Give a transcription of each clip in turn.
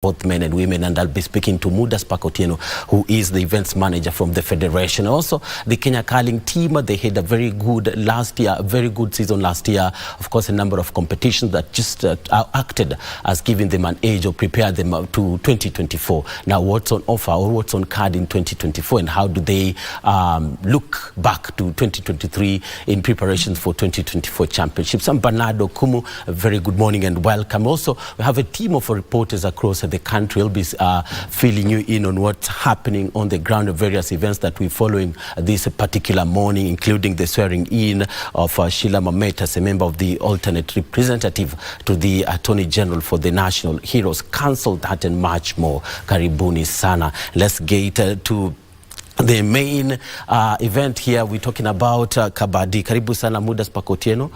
both men and women, and I'll be speaking to Mudas Pakotieno, who is the events manager from the federation. Also, the Kenya curling team, they had a very good season last year. Of course, a number of competitions that just acted as giving them an edge or prepared them to 2024. Now, what's on offer or what's on card in 2024, and how do they look back to 2023 in preparations for 2024 championships? I'm Bernardo Okumu. A very good morning and welcome. Also, we have a team of reporters across the country will be filling you in on what's happening on the ground of various events that we're following this particular morning, including the swearing in of Sheila Mamet as a member of the alternate representative to the Attorney General for the National Heroes Council, that and much more. Karibuni sana. Let's get to the main event here. We're talking about kabadi. Karibu sana Mudas Pakotieno.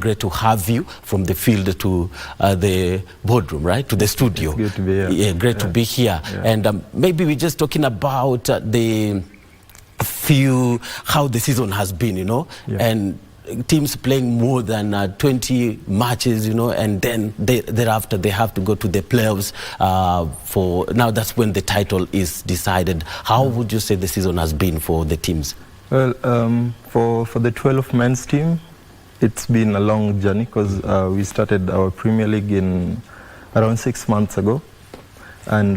Great to have you from the field to the boardroom, right? To the studio. It's good to be here. Yeah, great to be here. Yeah. And maybe we're just talking about how the season has been, and teams playing more than 20 matches, and then thereafter they have to go to the playoffs now that's when the title is decided. How would you say the season has been for the teams? Well, for the 12 men's team, it's been a long journey because we started our Premier League in around 6 months ago, and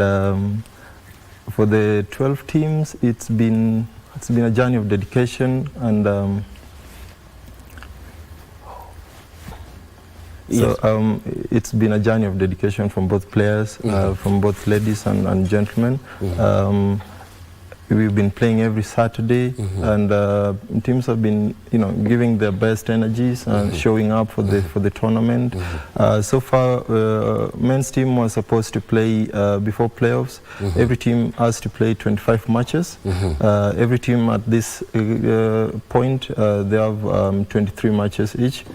for the 12 teams, it's been a journey of dedication and Yes. So it's been a journey of dedication from both players, from both ladies and gentlemen. We've been playing every Saturday, and teams have been, giving their best energies and showing up for the tournament. So far, men's team was supposed to play before playoffs. Every team has to play 25 matches. Every team at this point, they have 23 matches each.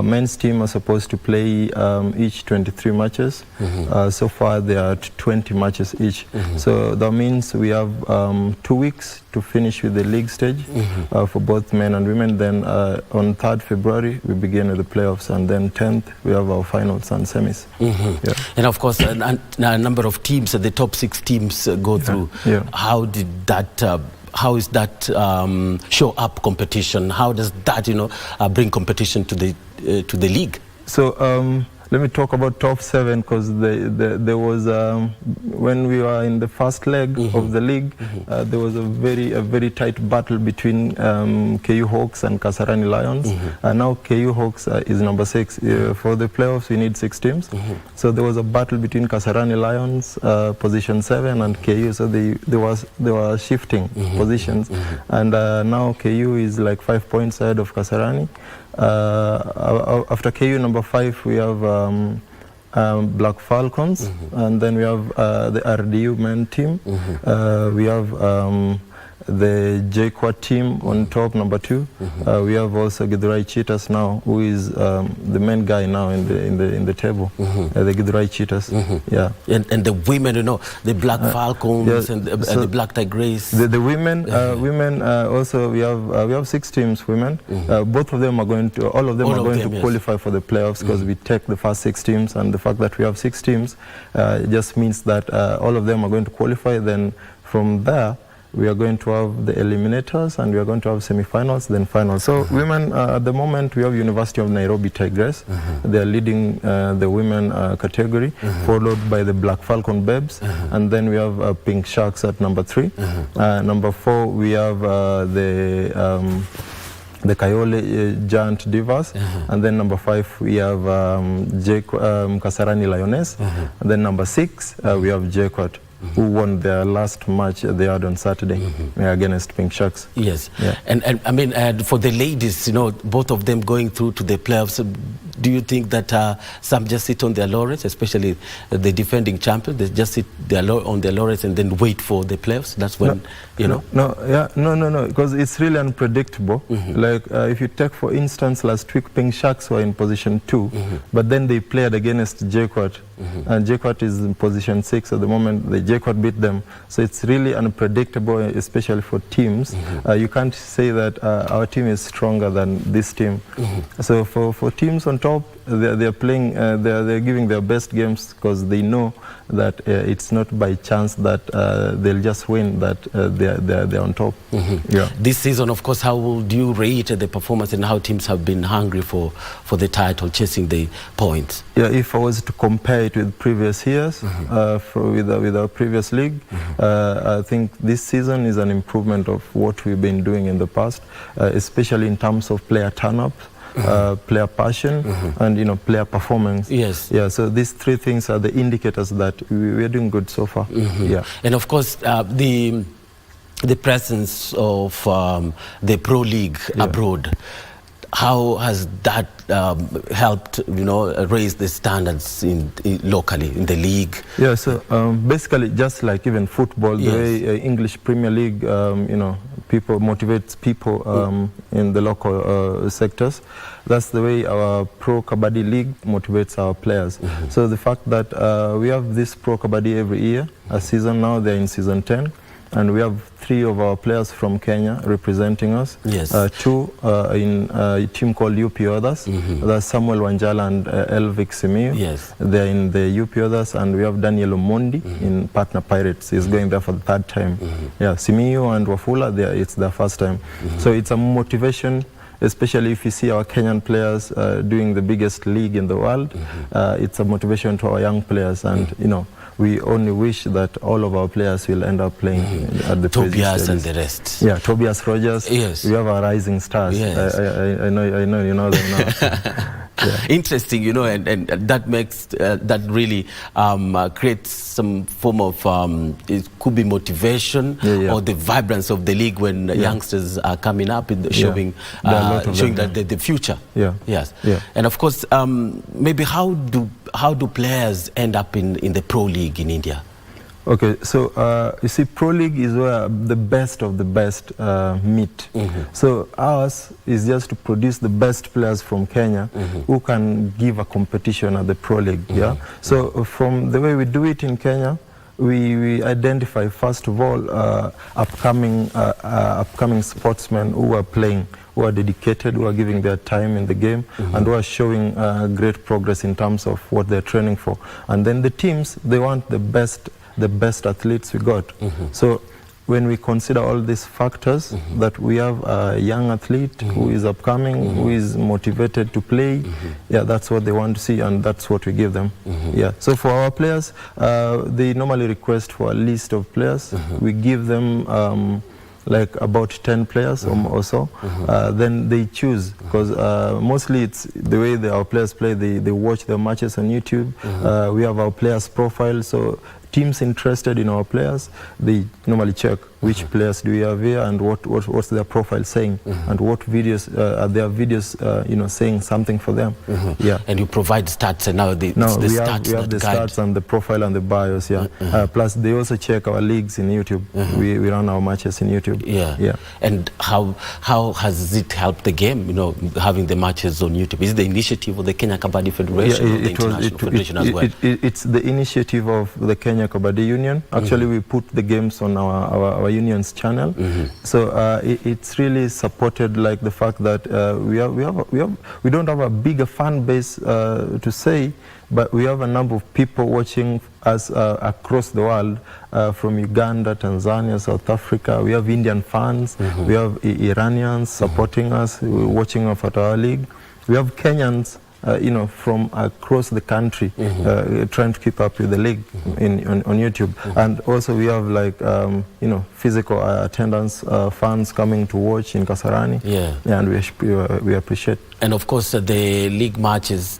Men's team are supposed to play each 23 matches. So far, they are at 20 matches each. So that means we have 2 weeks to finish with the league stage for both men and women. Then on 3rd February, we begin with the playoffs, and then 10th, we have our finals and semis. Yeah. And of course, a number of teams, the top 6 teams go through. Yeah. How did that how is that show up competition? How does that, bring competition to the league? So let me talk about top 7, because there was when we were in the first leg of the league, there was a very tight battle between KU Hawks and Kasarani Lions. And now KU Hawks is number 6. For the playoffs, we need 6 teams. So there was a battle between Kasarani Lions, position 7, and KU. So they were shifting positions, and now KU is like 5 points ahead of Kasarani. After KU number 5, we have Black Falcons, and then we have the RDU men team. We have the JQuad team on top, number 2. We have also Githurai Cheetahs now, who is the main guy now in the table. The Githurai Cheetahs, yeah. And the women, the Black Falcons, and the Black Tigers. The women, also we have 6 teams women. Both of them are going to, all of them are going to qualify for the playoffs, because we take the first 6 teams, and the fact that we have 6 teams just means that all of them are going to qualify. Then from there, we are going to have the eliminators, and we are going to have semi-finals, then finals. So women, at the moment, we have University of Nairobi Tigress. They are leading the women category, followed by the Black Falcon Babes, and then we have Pink Sharks at number 3. Number 4, we have the Kayole Giant Divas, and then number 5 we have Kasarani Lioness, and then number 6 we have JQuad, who won their last match they had on Saturday against Pink Sharks. Yes, yeah. And I mean, for the ladies, both of them going through to the playoffs, do you think that some just sit on their laurels, especially the defending champions, they just sit on their laurels and then wait for the playoffs? That's when, No, because it's really unpredictable. Like if you take, for instance, last week, Pink Sharks were in position 2, but then they played against JQuad, and JQuad is in position 6 at the moment. The JQuad beat them, so it's really unpredictable, especially for teams. You can't say that our team is stronger than this team. So for teams on top, they're playing, they're giving their best games because they know that it's not by chance that they'll just win, that they're on top. Yeah. This season, of course, how would you rate the performance and how teams have been hungry for the title, chasing the points? Yeah, if I was to compare it with previous years, with our previous league, I think this season is an improvement of what we've been doing in the past, especially in terms of player turn-up, player passion, and player performance. Yes. Yeah. So these three things are the indicators that we're doing good so far. Yeah. And of course, the presence of the Pro League abroad. How has that helped, raise the standards locally in the league? Yeah, so basically, just like even football, the way English Premier League, people motivates people in the local sectors. That's the way our Pro Kabadi League motivates our players. So the fact that we have this Pro Kabadi every year, a season now, they're in season 10. And we have 3 of our players from Kenya representing us. Yes. 2 in a team called UP Others. That's Samuel Wanjala and Elvic Simiyu. Yes. They're in the UP Others, and we have Daniel Omondi in Partner Pirates. He's going there for the 3rd time. Yeah, Simiyu and Wafula, it's their 1st time. So it's a motivation, especially if you see our Kenyan players doing the biggest league in the world. It's a motivation to our young players, and we only wish that all of our players will end up playing at the Tobias and the rest. Yeah, Tobias Rogers. Yes. We have our rising stars. Yes. I know you know them now. Yeah. Interesting, and that makes that really creates some form of it could be motivation or the vibrance of the league when youngsters are coming up in showing that the future. Yeah. Yes. Yeah. And of course, maybe how do players end up in the Pro League in India? Okay, so you see, Pro League is where the best of the best meet. So ours is just to produce the best players from Kenya who can give a competition at the Pro League. Yeah. So from the way we do it in Kenya, we identify first of all upcoming sportsmen who are playing, who are dedicated, who are giving their time in the game, and who are showing great progress in terms of what they're training for. And then the teams, they want the best athletes we got. So when we consider all these factors, that we have a young athlete who is upcoming, who is motivated to play, that's what they want to see, and that's what we give them. Yeah. So for our players, they normally request for a list of players. We give them like about 10 players or so. Then they choose, because mostly it's the way our players play. They watch their matches on YouTube. We have our players' profile, so teams interested in our players, they normally check which players do we have here and what's their profile saying, and what videos are their videos saying something for them. Yeah. And you provide stats, and now we have the stats and the profile and the bios. Plus they also check our leagues in YouTube. We run our matches in YouTube. Yeah. And how has it helped the game, having the matches on YouTube? Is it the initiative of the Kenya Kabadi Federation or the International Federation as well? It's the initiative of the Kenya Kabadi Union. Actually, we put the games on our union's channel. So it's really supported, like the fact that we don't have a bigger fan base to say, but we have a number of people watching us across the world, from Uganda, Tanzania, South Africa. We have Indian fans. We have Iranians supporting us, watching us at our league. We have Kenyans from across the country, trying to keep up with the league on YouTube. And also we have like, physical attendance, fans coming to watch in Kasarani. And we appreciate. And of course, the league matches,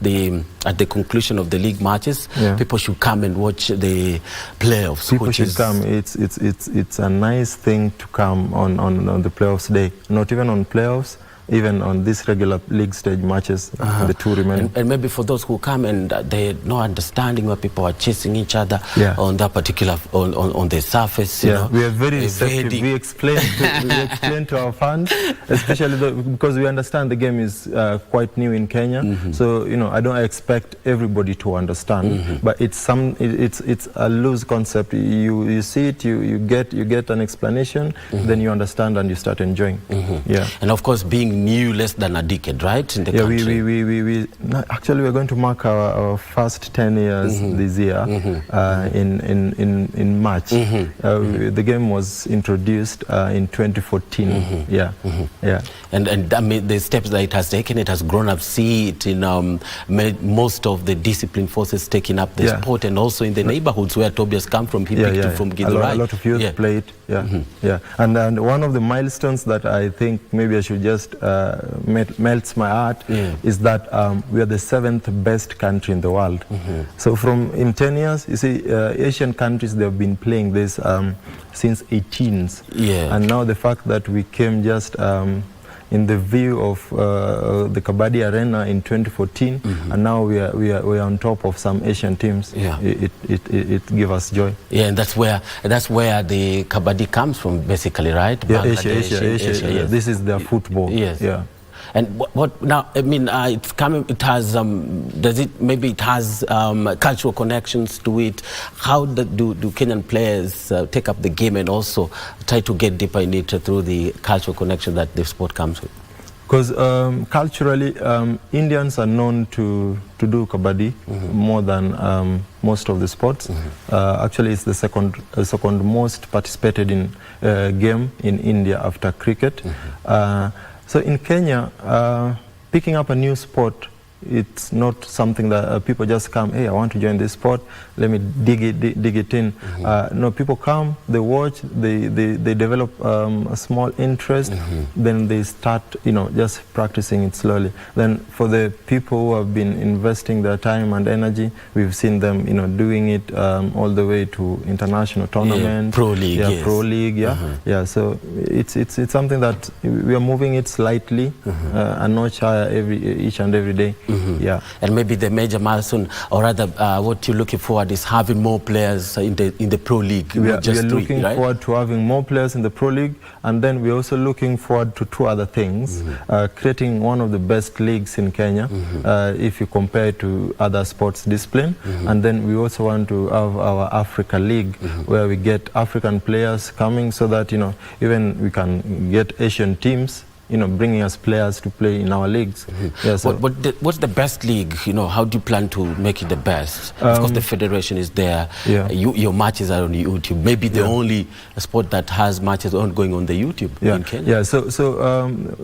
at the conclusion of the league matches, people should come and watch the playoffs. People should come. It's a nice thing to come on the playoffs day. Not even on playoffs, even on these regular league stage matches, the 2 remaining. And maybe for those who come and they have no understanding where people are chasing each other on that particular, on the surface. We are very receptive. We explain to our fans, especially because we understand the game is quite new in Kenya. So I don't expect everybody to understand, but it's a loose concept. You see it, you get an explanation, then you understand and you start enjoying. And of course, being something new, less than a decade, right, in the country? Actually, we're going to mark our first 10 years this year in March. The game was introduced in 2014. And I mean, the steps that it has taken, it has grown up. See it in most of the discipline forces taking up the sport, and also in the neighborhoods where Tobias come from. He picked it from Githurai. A lot of youth play it. And one of the milestones that I think maybe I should just melts my heart is that we are the 7th best country in the world. So in 10 years, you see, Asian countries, they've been playing this since 18s. And now the fact that we came just in the view of the kabadi arena in 2014, and now we are on top of some Asian teams. It gives us joy. And that's where the kabadi comes from, basically, right? Asia. This is their football. And what now? I mean, it's coming. It has. Maybe it has cultural connections to it. How do Kenyan players take up the game and also try to get deeper in it through the cultural connection that the sport comes with? Because culturally, Indians are known to do kabadi more than most of the sports. Actually, it's the second most participated in game in India after cricket. So in Kenya, picking up a new sport, it's not something that people just come, hey, I want to join this sport, let me dig it in. No, people come, they watch, they develop a small interest, then they start, just practicing it slowly. Then for the people who have been investing their time and energy, we've seen them, doing it all the way to international tournaments. Pro league. Pro league, so it's something that we are moving it slightly, a notch higher each and every day. And maybe the major milestone, or rather what you're looking forward is having more players in the pro league. We are looking forward to having more players in the pro league, and then we're also looking forward to two other things. Creating one of the best leagues in Kenya, if you compare it to other sports discipline. And then we also want to have our Africa League, where we get African players coming, so that even we can get Asian teams bringing us players to play in our leagues. What's the best league? How do you plan to make it the best? Of course, the federation is there. Your matches are on YouTube. Maybe the only sport that has matches ongoing on the YouTube in Kenya. So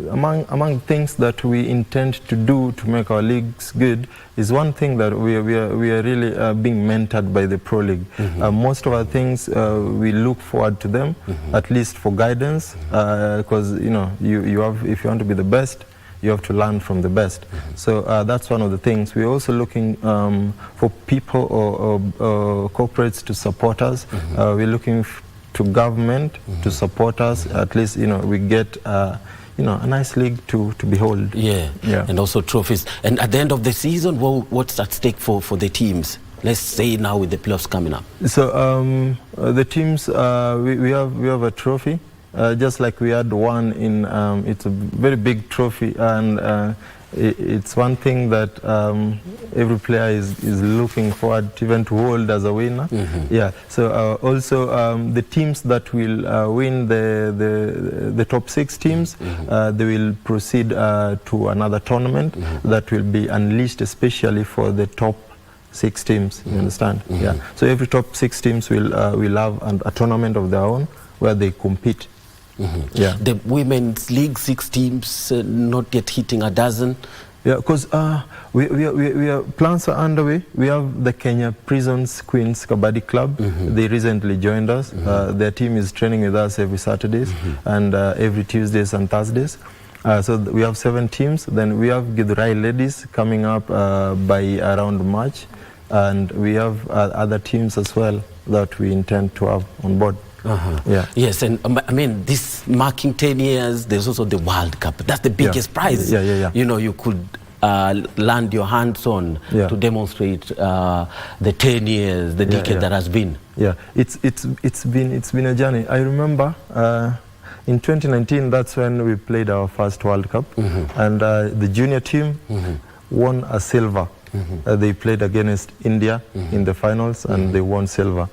among things that we intend to do to make our leagues good is one thing that we are really being mentored by the Pro League. Most of our things, we look forward to them, at least for guidance, because if you want to be the best, you have to learn from the best. So that's one of the things. We're also looking for people or corporates to support us. We're looking to government to support us. At least we get a nice league to behold. And also trophies. And at the end of the season, what's at stake for the teams? Let's say now with the playoffs coming up. So the teams, we have a trophy. Just like we had one in, it's a very big trophy, and it's one thing that every player is looking forward to, even to hold as a winner. So also the teams that will win the top 6 teams, they will proceed to another tournament that will be unleashed especially for the top 6 teams. You understand? So every top 6 teams will have a tournament of their own where they compete. The women's league, 6 teams, not yet hitting a dozen. Because plans are underway. We have the Kenya Prisons Queens Kabadi Club. They recently joined us. Their team is training with us every Saturdays and every Tuesdays and Thursdays. So we have 7 teams. Then we have Githurai Ladies coming up by around March. And we have other teams as well that we intend to have on board. Yes, and I mean, this marking 10 years, there's also the World Cup. That's the biggest prize. You could land your hands on to demonstrate the 10 years, the decade that has been. It's been a journey. I remember in 2019, that's when we played our first World Cup, and the junior team won a silver. They played against India in the finals, and they won silver.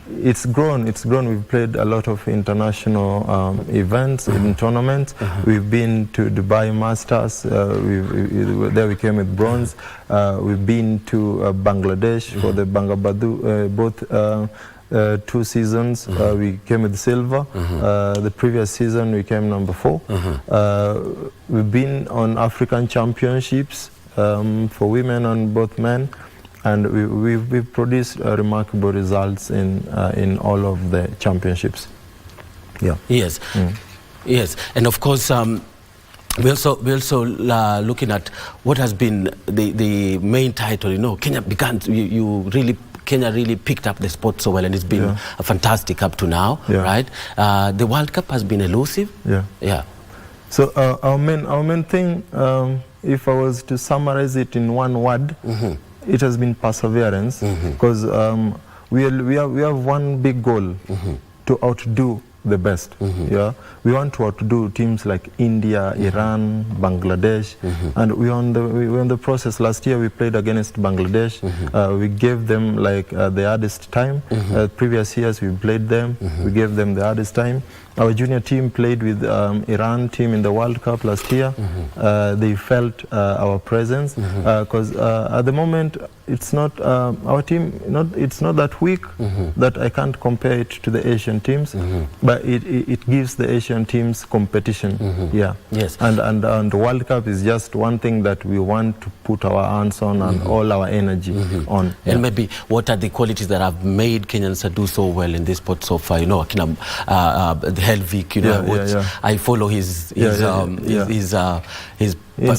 It's grown. We've played a lot of international events, in tournaments. We've been to Dubai Masters. There we came with bronze. We've been to Bangladesh for the Bangabadhu, both 2 seasons. We came with silver. The previous season we came number 4. We've been on African championships for women and both men. And we've produced remarkable results in all of the championships. Yeah. Yes. Yes. And of course, we're also looking at what has been the main title. You know, Kenya began. Kenya really picked up the sport so well, and it's been fantastic up to now. Right. The World Cup has been elusive. Yeah. So our main thing, if I was to summarize it in one word. It has been perseverance, because we have one big goal, to outdo the best. Yeah, we want to outdo teams like India, Iran, Bangladesh, and we're on the process. Last year we played against Bangladesh. We gave them like the hardest time. Previous years we played them. We gave them the hardest time. Our junior team played with Iran team in the World Cup last year. They felt our presence, because at the moment it's not our team. It's not that weak that I can't compare it to the Asian teams, but it gives the Asian teams competition. Yeah. Yes. And the World Cup is just one thing that we want to put our hands on and all our energy on. And maybe what are the qualities that have made Kenyans do so well in this sport so far? You know, Helvik, you know, I follow his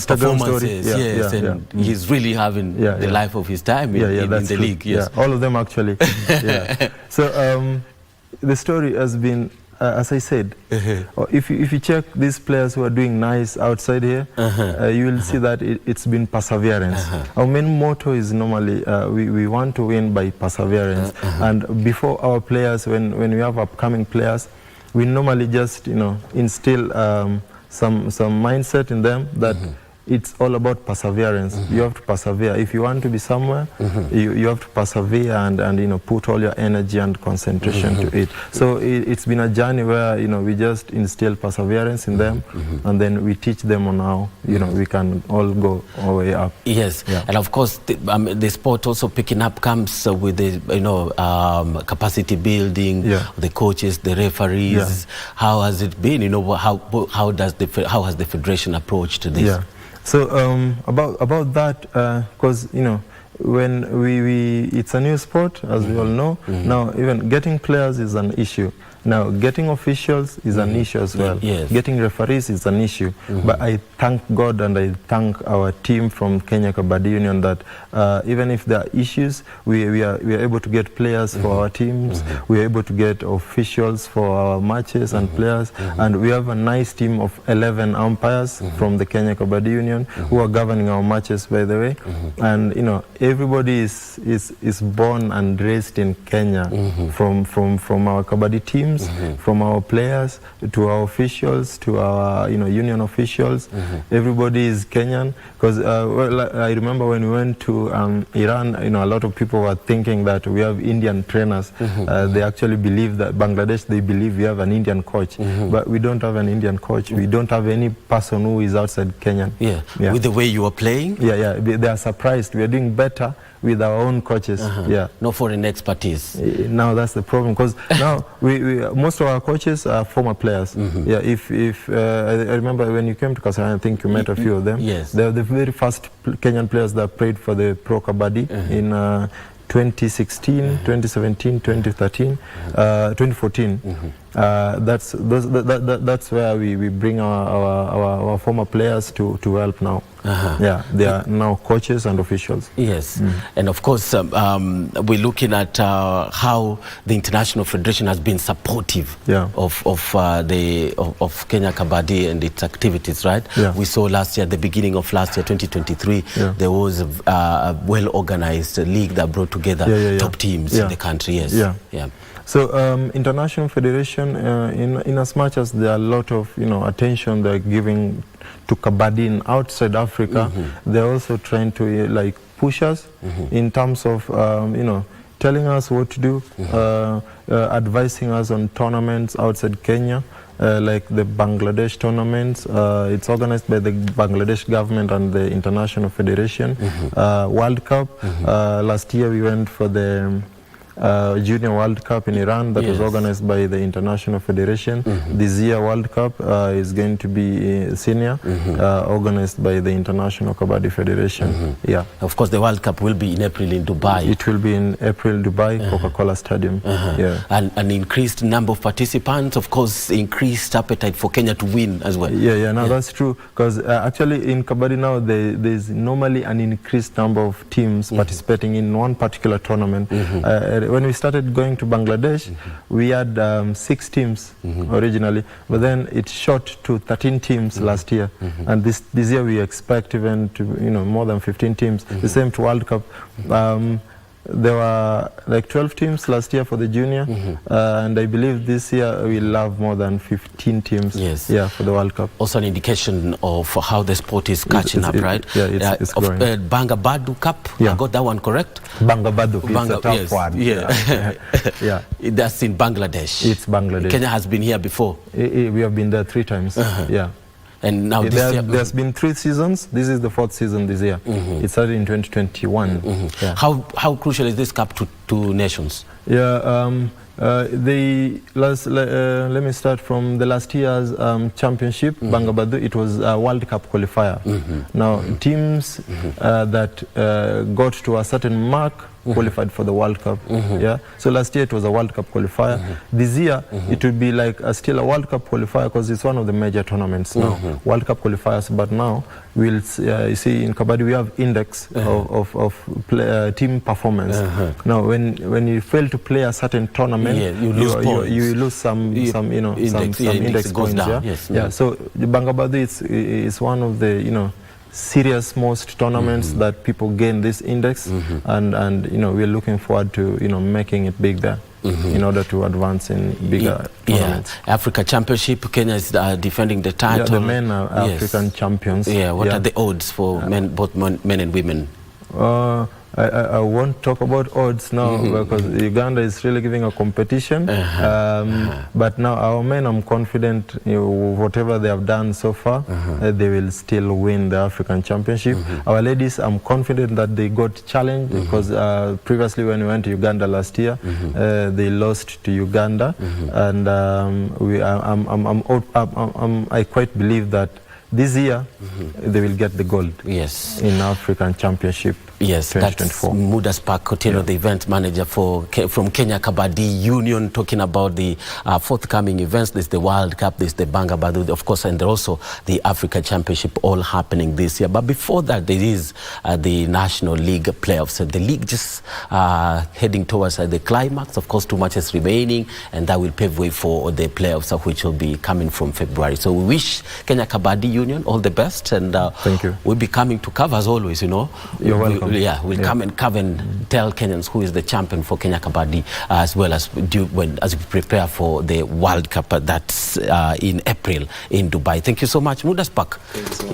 performances, and he's really having the life of his time in the league. Yes. All of them actually. So the story has been, as I said, if you check these players who are doing nice outside here, you will see that it's been perseverance. Our main motto is normally we want to win by perseverance. And before our players, when we have upcoming players, we normally just instill some mindset in them that it's all about perseverance. You have to persevere. If you want to be somewhere, you have to persevere and put all your energy and concentration to it. So it's been a journey where we just instill perseverance in them, and then we teach them on how we can all go our way up. Yes, and of course the sport also picking up comes with the capacity building, the coaches, the referees. How has it been? How has the federation approached this? So about that, because when it's a new sport, as we all know. Now even getting players is an issue. Now getting officials is an issue as well. Getting referees is an issue. But I thank God and I thank our team from Kenya Kabadi Union that even if there are issues, we are able to get players for our teams. We are able to get officials for our matches and players. And we have a nice team of 11 umpires from the Kenya Kabadi Union who are governing our matches, by the way. And everybody is born and raised in Kenya, from our Kabadi teams, from our players to our officials to our union officials. Everybody is Kenyan, because I remember when we went to Iran, a lot of people were thinking that we have Indian trainers. They actually believe that Bangladesh, they believe we have an Indian coach, but we don't have an Indian coach. We don't have any person who is outside Kenyan. With the way you are playing. They are surprised. We are doing better with our own coaches. No foreign expertise. Now that's the problem, because now most of our coaches are former players. If I remember when you came to Kasarani, I think you met a few of them. They are the very first Kenyan players that played for the Pro Kabaddi in 2016, 2017, 2013, 2014. That's where we bring our former players to help now. They are now coaches and officials. And of course we're looking at how the International Federation has been supportive of Kenya Kabaddi and its activities, right? We saw last year, at the beginning of last year, 2023, there was a well-organized league that brought together top teams in the country. So International Federation, in as much as there are a lot of attention they're giving to Kabaddi in outside Africa, they're also trying to push us in terms of telling us what to do, advising us on tournaments outside Kenya. Like the Bangladesh tournaments, it's organized by the Bangladesh government and the International Federation. World Cup, last year we went for the Junior World Cup in Iran that was organized by the International Federation. This year World Cup is going to be senior, organized by the International Kabadi Federation. Yeah. Of course, the World Cup will be in April in Dubai. It will be in April, Dubai, Coca-Cola Stadium. Yeah. And an increased number of participants, of course, increased appetite for Kenya to win as well. No, that's true. Because actually in Kabadi now, there's normally an increased number of teams participating in one particular tournament. When we started going to Bangladesh, we had 6 teams originally, but then it shot to 13 teams last year. And this year we expect even to, more than 15 teams. The same to World Cup. There were like 12 teams last year for the junior, and I believe this year we'll have more than 15 teams for the World Cup. Also an indication of how the sport is catching up, right? It's growing. Bangabadu Cup, I got that one correct? Bangabadu, it's a tough one. That's in Bangladesh. It's Bangladesh. Kenya has been here before. We have been there 3 times, And now there's been 3 seasons. This is the 4th season this year. It started in 2021. How crucial is this cup to nations? Let me start from the last year's championship, Bangabadu. It was a World Cup qualifier. Now, teams that got to a certain mark qualified for the World Cup. So last year it was a World Cup qualifier. This year it will be like still a World Cup qualifier because it's one of the major tournaments now. World Cup qualifiers, but now we'll you see in Kabadi we have index of team performance. Now when you fail to play a certain tournament, you lose points. You lose some index points. So the Bangabadu is one of the serious most tournaments that people gain this index, and we're looking forward to making it big there. In order to advance in bigger tournaments. Africa Championship, Kenya is defending the title. The men are African champions. What are the odds for both men and women? I won't talk about odds now because Uganda is really giving a competition. But now our men, I'm confident, whatever they have done so far, they will still win the African Championship. Our ladies, I'm confident that they got challenged because previously when we went to Uganda last year, they lost to Uganda, and I quite believe that this year they will get the gold in African Championship. That's Muda Spark Otieno, the event manager from Kenya Kabadi Union, talking about the forthcoming events. There's the World Cup, there's the Bangabadu, of course, and also the Africa Championship all happening this year. But before that, there is the National League playoffs. The league just heading towards the climax. Of course, 2 matches remaining, and that will pave way for the playoffs, which will be coming from February. So we wish Kenya Kabadi Union all the best, and thank you. We'll be coming to cover as always, You're welcome. We'll come and cover and tell Kenyans who is the champion for Kenya Kabadi, as well as as we prepare for the World Cup that's in April in Dubai. Thank you so much, Muda Spark.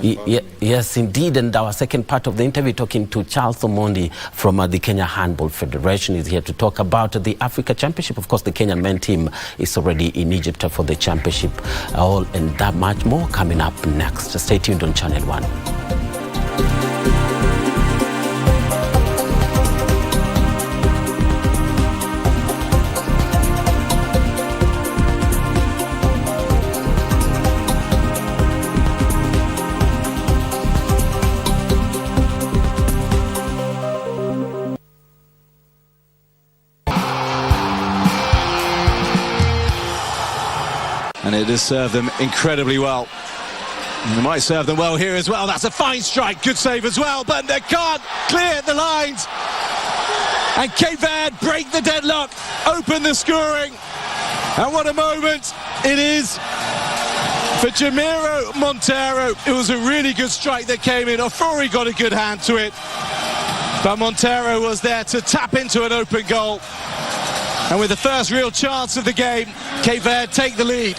Yes, indeed. And our second part of the interview, talking to Charles Omondi from the Kenya Handball Federation, is here to talk about the Africa Championship. Of course, the Kenyan men team is already in Egypt for the championship. All and that much more coming up next. Stay tuned on Channel 1. And it has served them incredibly well. And it might serve them well here as well. That's a fine strike, good save as well, but they can't clear the lines. And Cape Verde break the deadlock, open the scoring. And what a moment it is for Jamiro Montero. It was a really good strike that came in. Ofori got a good hand to it, but Montero was there to tap into an open goal. And with the first real chance of the game, Cape Verde take the lead.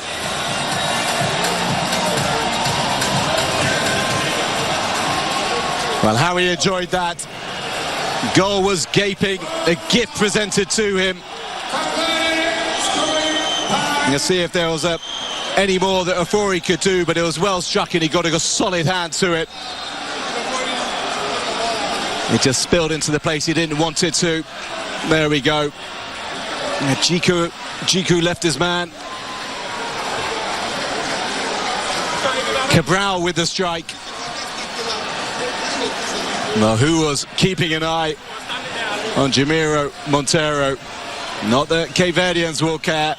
Well, Howie enjoyed that. Goal was gaping, a gift presented to him. Let's see if there was any more that Ofori could do, but it was well struck and he got a solid hand to it. It just spilled into the place he didn't want it to. There we go. Jiku left his man. Cabral with the strike. Well, who was keeping an eye on Jamiro Montero? Not that Cape Verdeans will care.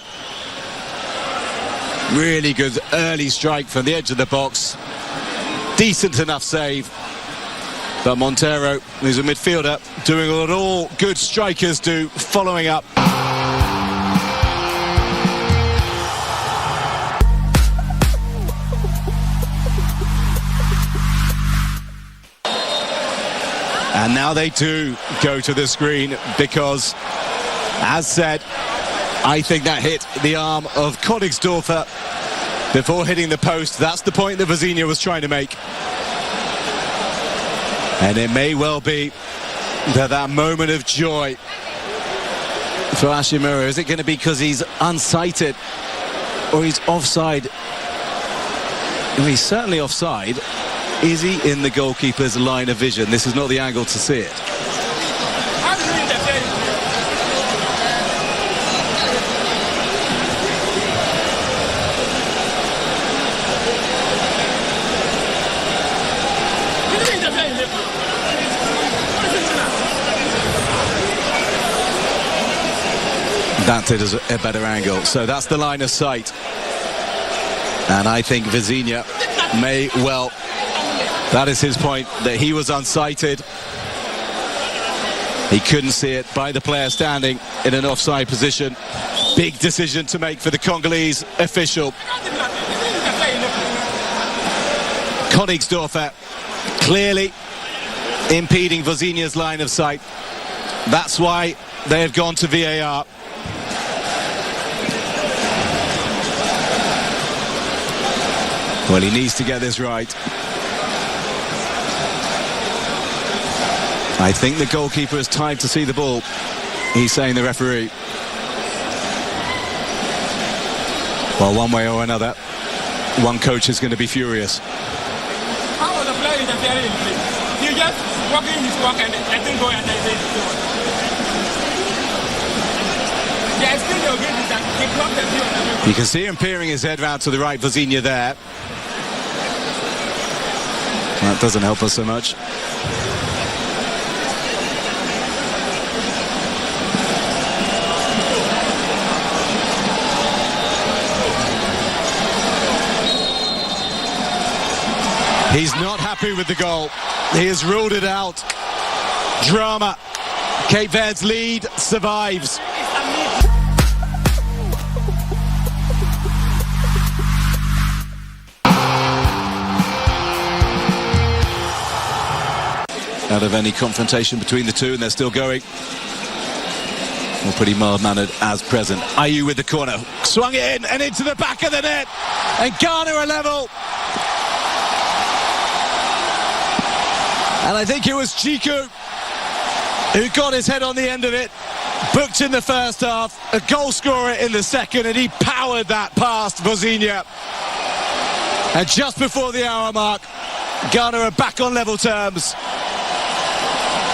Really good early strike from the edge of the box. Decent enough save. But Montero, who's a midfielder, doing what all good strikers do, following up. And now they do go to the screen because, as said, I think that hit the arm of Königsdörfer before hitting the post. That's the point that Vizinha was trying to make. And it may well be that moment of joy for Hashimura. Is it going to be because he's unsighted or he's offside? Well, he's certainly offside. Is he in the goalkeeper's line of vision? This is not the angle to see it. That's it as a better angle. So that's the line of sight. And I think Vizinha may well, that is his point, that he was unsighted. He couldn't see it by the player standing in an offside position. Big decision to make for the Congolese official. Königsdörfer clearly impeding Vizinha's line of sight. That's why they have gone to VAR. Well, he needs to get this right. I think the goalkeeper has time to see the ball. He's saying, the referee. Well, one way or another, one coach is going to be furious. How was the player interfering in play? He just walking his walk and I think go and I say the experience of it is that he blocked the view. You can see him peering his head round to the right, Vizinha there. That doesn't help us so much. He's not happy with the goal. He has ruled it out. Drama. Cape Verde's lead survives. Out of any confrontation between the two, and they're still going. Well, pretty mild-mannered as present. Ayew with the corner. Swung it in and into the back of the net. And Ghana are level. And I think it was Jiku who got his head on the end of it. Booked in the first half, a goal scorer in the second, and he powered that past Vizinha. And just before the hour mark, Ghana are back on level terms.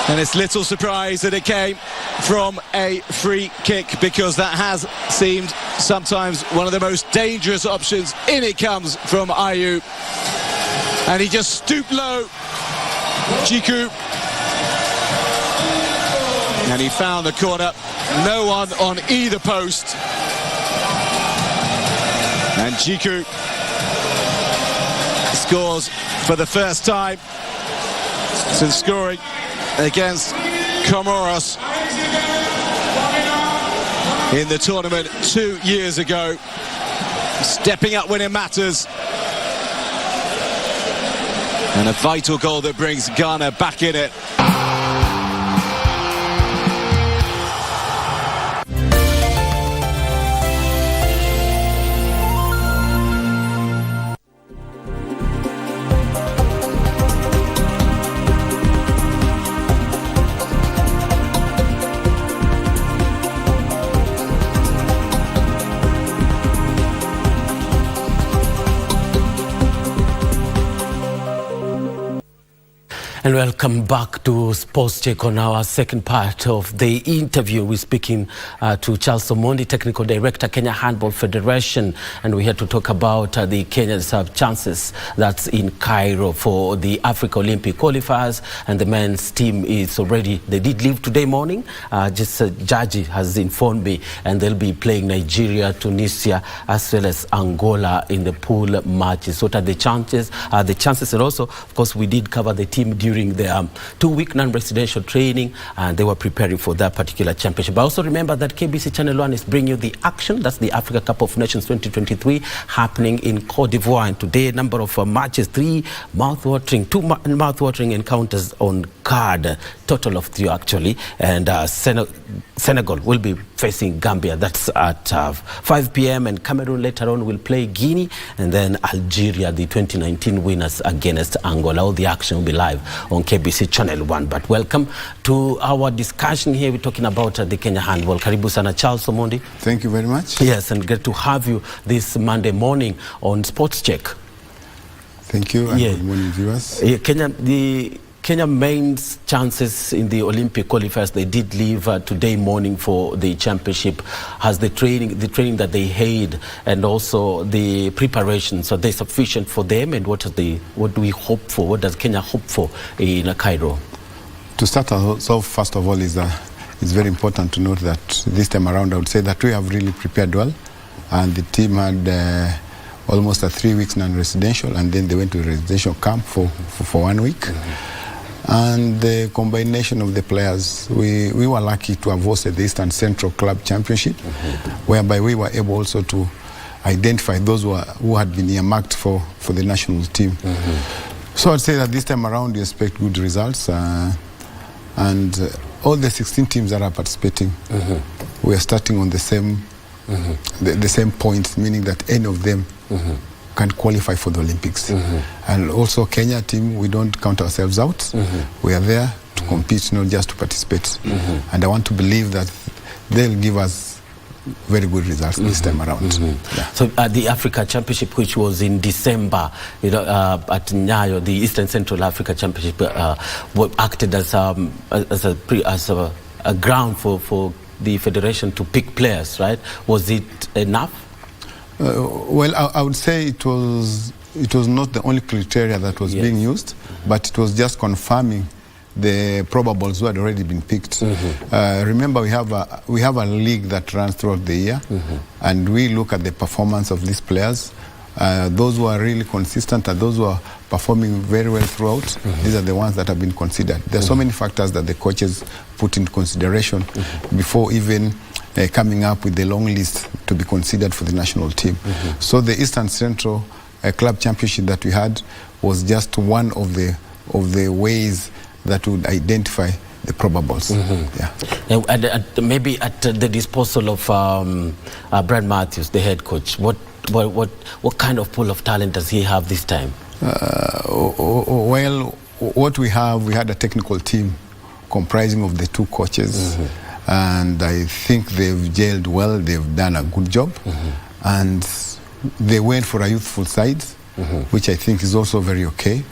And it's little surprise that it came from a free kick, because that has seemed sometimes one of the most dangerous options. In it comes from Ayew. And he just stooped low. Jiku. And he found the corner. No one on either post. And Jiku scores for the first time since scoring against Comoros in the tournament 2 years ago. Stepping up when it matters. And a vital goal that brings Ghana back in it. And welcome back to Sports Check. On our second part of the interview, we're speaking to Charles Omondi, Technical Director, Kenya Handball Federation, and we're here to talk about the Kenya's chances that's in Cairo for the Africa Olympic qualifiers. And the men's team is already, they did leave today morning, Jaji has informed me, and they'll be playing Nigeria, Tunisia, as well as Angola in the pool matches. What are the chances? And also, of course, we did cover the team during their 2-week non-residential training, and they were preparing for that particular championship. But also remember that KBC Channel 1 is bringing you the action. That's the Africa Cup of Nations 2023 happening in Cote d'Ivoire. And today, a number of matches, 2 mouth-watering encounters on card, total of 3 actually. And Senegal will be facing Gambia. That's at 5 p.m. and Cameroon later on will play Guinea, and then Algeria, the 2019 winners, against Angola. All the action will be live on KBC Channel 1. But welcome to our discussion here. We're talking about the Kenya handball. Karibu sana, Charles Omondi. Thank you very much. Yes, and great to have you this Monday morning on Sports Check. Thank you, and good morning, viewers. Kenya men's chances in the Olympic qualifiers, they did leave today morning for the championship. Has the training that they had and also the preparations, are they sufficient for them? And what do we hope for? What does Kenya hope for in Cairo? To start off, first of all, it's very important to note that this time around, I would say that we have really prepared well, and the team had almost a 3 weeks non-residential, and then they went to a residential camp for 1 week. Mm-hmm. And the combination of the players, we were lucky to have hosted the Eastern Central Club Championship, whereby we were able also to identify those who had been earmarked for the national team. So I'd say that this time around we expect good results, and all the 16 teams that are participating, we are starting on the same points, meaning that any of them can qualify for the Olympics. And also Kenya team, we don't count ourselves out. We are there to compete, not just to participate. And I want to believe that they'll give us very good results this time around. Yeah. So the Africa Championship, which was in December, at Nyayo, the Eastern Central Africa Championship, acted as a ground for the federation to pick players, right? Was it enough? Well, I would say it was not the only criteria that was being used, but it was just confirming the probables who had already been picked. Remember, we have a league that runs throughout the year, and we look at the performance of these players. Those who are really consistent and those who are performing very well throughout, these are the ones that have been considered. There are so many factors that the coaches put into consideration before even coming up with the long list to be considered for the national team. So the Eastern Central Club Championship that we had was just one of the ways that would identify the probables. Maybe at the disposal of Brad Matthews, the head coach, what kind of pool of talent does he have this time? Well, what we had a technical team comprising of the 2 coaches, and I think they've gelled well. They've done a good job, and they went for a youthful side, which I think is also very okay.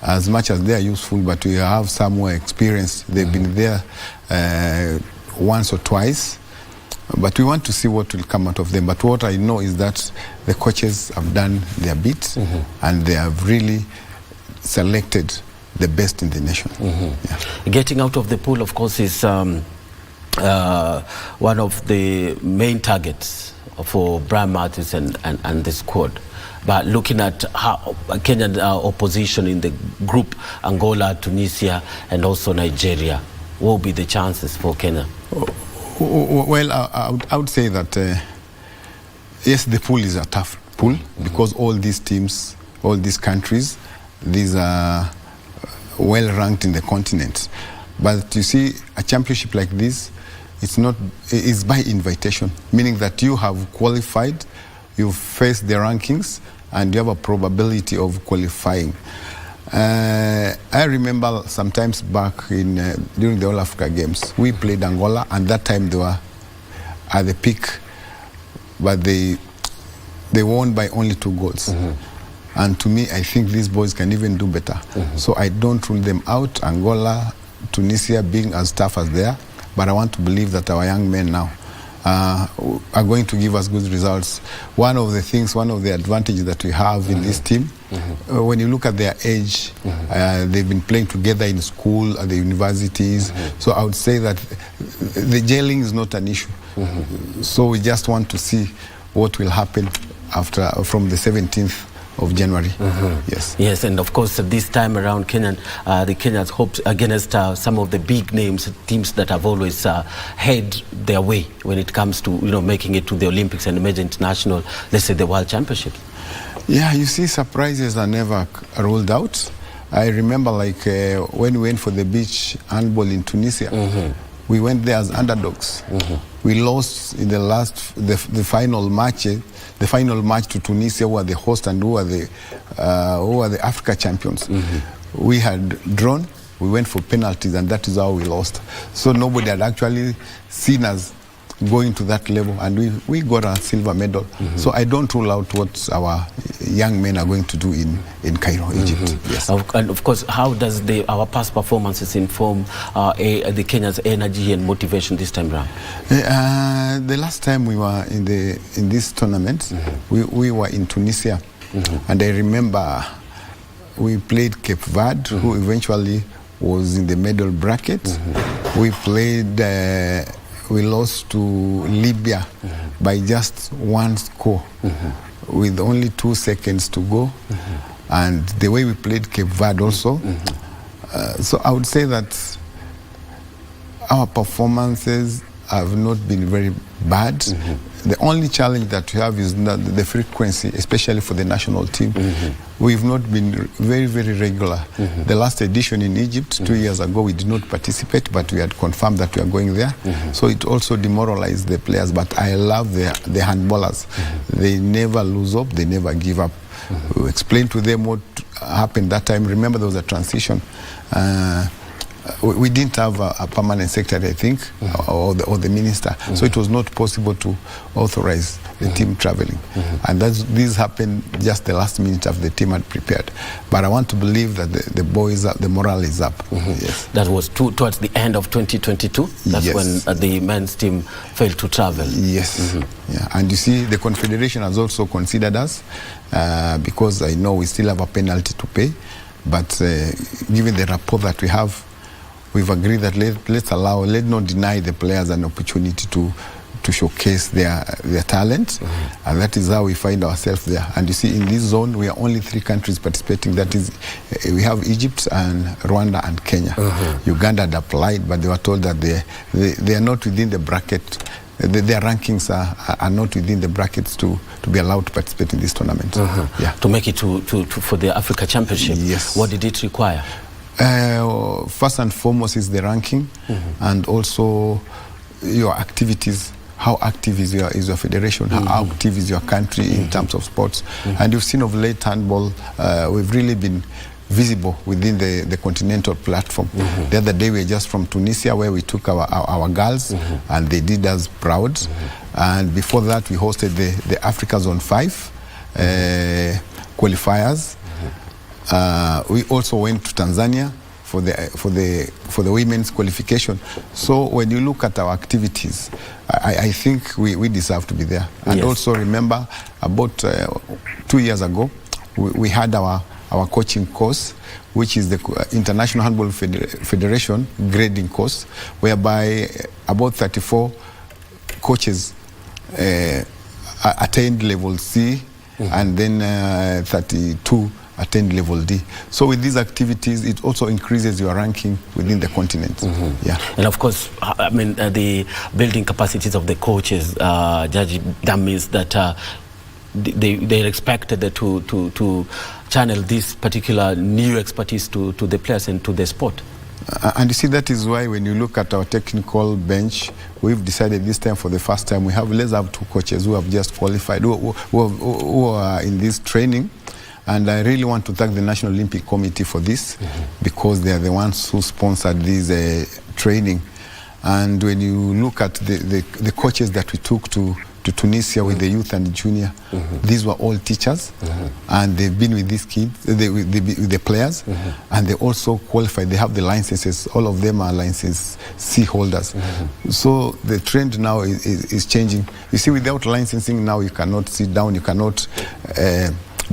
As much as they are useful, but we have some more experience. They've been there once or twice, but we want to see what will come out of them. But what I know is that the coaches have done their bit, and they have really selected the best in the nation. Getting out of the pool, of course, is one of the main targets for Brian Matthews and the squad. But looking at how Kenyan opposition in the group, Angola, Tunisia, and also Nigeria, what will be the chances for Kenya? Well, I would say that, yes, the pool is a tough pool, because all these teams, all these countries, these are well ranked in the continent. But you see, a championship like this, it's by invitation, meaning that you have qualified, you've faced the rankings, and you have a probability of qualifying. I remember sometimes back during the All Africa Games, we played Angola, and that time they were at the peak, but they won by only 2 goals. And to me, I think these boys can even do better. So I don't rule them out. Angola, Tunisia being as tough as they are, but I want to believe that our young men now are going to give us good results. One of the advantages that we have in this team, when you look at their age, they've been playing together in school, at the universities. So I would say that the gelling is not an issue. So we just want to see what will happen from the 17th of January. Yes, and of course this time around the Kenyans hoped against some of the big names, teams that have always had their way when it comes to making it to the Olympics and major international, let's say the World Championship. Yeah, you see, surprises are never ruled out. I remember when we went for the beach handball in Tunisia, we went there as underdogs. We lost in the final match to Tunisia, who are the host and who are the Africa champions. We had drawn, we went for penalties, and that is how we lost. So nobody had actually seen us going to that level, and we got a silver medal. So I don't rule out what our young men are going to do in Cairo, Egypt. Yes. And of course, how does our past performances inform the Kenya's energy and motivation this time around? The last time we were in this tournament, we were in Tunisia, and I remember we played Cape Verde, who eventually was in the medal bracket. We played. We lost to Libya by just one score with only 2 seconds to go. And the way we played Cape Verde also. So I would say that our performances have not been very bad. The only challenge that we have is the frequency, especially for the national team. We've not been very, very regular. The last edition in Egypt 2 years ago, we did not participate, but we had confirmed that we are going there. So it also demoralized the players. But I love the handballers. They never lose hope. They never give up. We explained to them what happened that time. Remember, there was a transition. We didn't have a permanent secretary, I think, or the minister. So it was not possible to authorize the team traveling. And this happened just the last minute after the team had prepared. But I want to believe that the boys, the morale is up. Yes. That was towards the end of 2022? That's when the men's team failed to travel? Yes. Yeah. And you see, the Confederation has also considered us because I know we still have a penalty to pay. But given the rapport that we have, we've agreed that let's not deny the players an opportunity to showcase their talent, and that is how we find ourselves there. And you see, in this zone, we are only 3 countries participating. That is, we have Egypt and Rwanda and Kenya. Uganda had applied, but they were told that they are not within the bracket. Their rankings are not within the brackets to be allowed to participate in this tournament. Yeah. To make it for the Africa Championship, yes. What did it require? First and foremost is the ranking, and also your activities. How active is your federation? How active is your country in terms of sports? And you've seen of late handball, we've really been visible within the continental platform. The other day we were just from Tunisia, where we took our girls, and they did us proud. And before that, we hosted the Africa Zone 5 qualifiers. We also went to Tanzania for the women's qualification. So when you look at our activities, I think we deserve to be there. And also remember, about 2 years ago, we had our coaching course, which is the International Handball Federation grading course, whereby about 34 coaches attained level C, and then 32 attend level D. So with these activities, it also increases your ranking within the continent. Yeah. And of course, I mean, the building capacities of the coaches, Judge, that means that they're expected to channel this particular new expertise to the players and to the sport. And you see, that is why when you look at our technical bench, we've decided this time, for the first time, let's have 2 coaches who have just qualified, who are in this training. And I really want to thank the National Olympic Committee for this, because they are the ones who sponsored this training. And when you look at the coaches that we took to to Tunisia with the youth and junior. These were all teachers, and they've been with these kids, with the players, and they also qualified. They have the licenses. All of them are license C holders. So the trend now is changing. You see, without licensing now, you cannot sit down, you cannot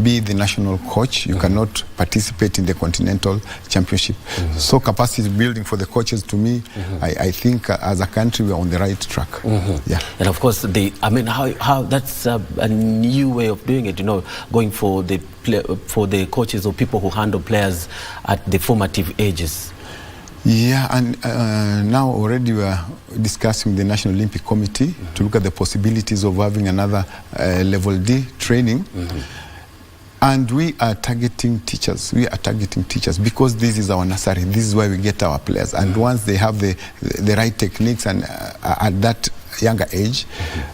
be the national coach, you cannot participate in the continental championship. So capacity building for the coaches, to me, I think as a country we are on the right track. Yeah. And of course, how that's a new way of doing it, you know, going for the coaches or people who handle players at the formative ages. Yeah, and now already we are discussing the National Olympic Committee to look at the possibilities of having another level D training. And we are targeting teachers. We are targeting teachers because this is our nursery. This is where we get our players. And once they have the right techniques and at that younger age,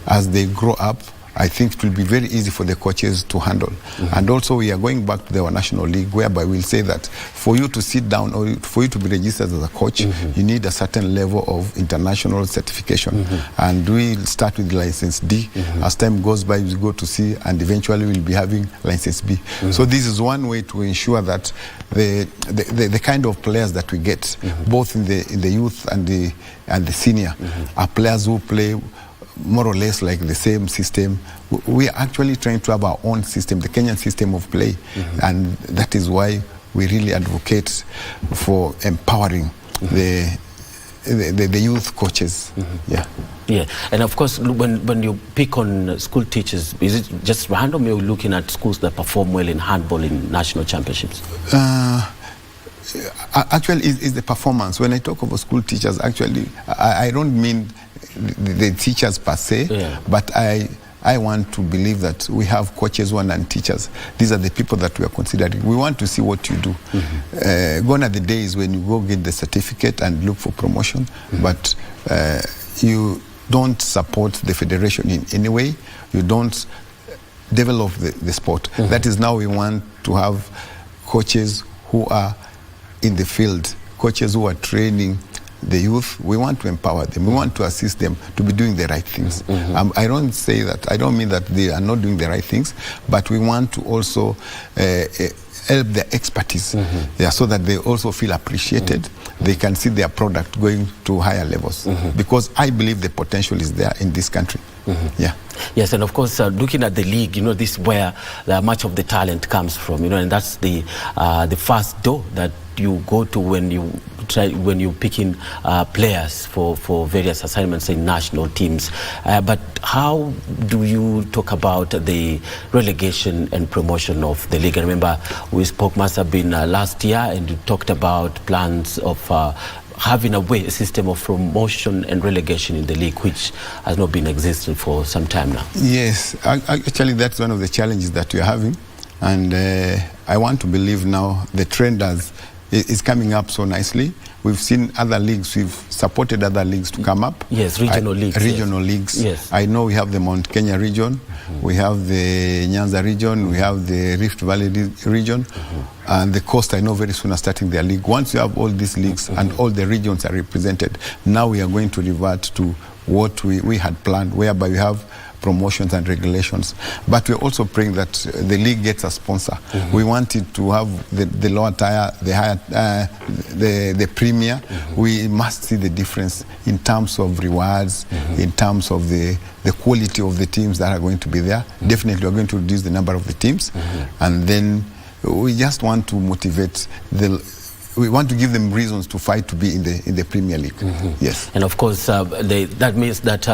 as they grow up, I think it will be very easy for the coaches to handle. And also we are going back to our national league, whereby we'll say that for you to sit down or for you to be registered as a coach, you need a certain level of international certification. And we'll start with license D. As time goes by, we go to C, and eventually we'll be having license B. So this is one way to ensure that the kind of players that we get, both in the youth and the senior, are players who play more or less like the same system. We are actually trying to have our own system, the Kenyan system of play, and that is why we really advocate for empowering the youth coaches. Yeah, and of course, when you pick on school teachers, is it just random? You're looking at schools that perform well in handball in national championships. Actually, is the performance. When I talk about school teachers, actually, I don't mean the teachers per se, but I want to believe that we have coaches who are non-teachers. These are the people that we are considering. We want to see what you do. Gone are the days when you go get the certificate and look for promotion, but you don't support the federation in any way. You don't develop the sport. That is now we want to have coaches who are in the field, coaches who are training the youth. We want to empower them. We want to assist them to be doing the right things. I don't say that, I don't mean that they are not doing the right things, but we want to also help their expertise, so that they also feel appreciated. They can see their product going to higher levels, because I believe the potential is there in this country. Yes, and of course, looking at the league, you know, this is where much of the talent comes from, you know, and that's the first door that you go to when you pick in players for various assignments in national teams. But how do you talk about the relegation and promotion of the league? I remember we spoke, must have been last year, and you talked about plans of having a system of promotion and relegation in the league, which has not been existing for some time now. Yes, actually that's one of the challenges that we are having, and I want to believe now the trend is coming up so nicely. We've seen other leagues, we've supported other leagues to come up. Yes, regional leagues. Regional leagues. Yes. I know we have the Mount Kenya region, we have the Nyanza region, we have the Rift Valley region, and the Coast, I know very soon are starting their league. Once you have all these leagues and all the regions are represented, now we are going to revert to what we had planned, whereby we have promotions and regulations. But we're also praying that the league gets a sponsor. We want it to have the lower tier, the higher, the premier. We must see the difference in terms of rewards, in terms of the quality of the teams that are going to be there. Definitely we're going to reduce the number of the teams, and then we just want to motivate we want to give them reasons to fight to be in the Premier League. Yes. And of course, that means that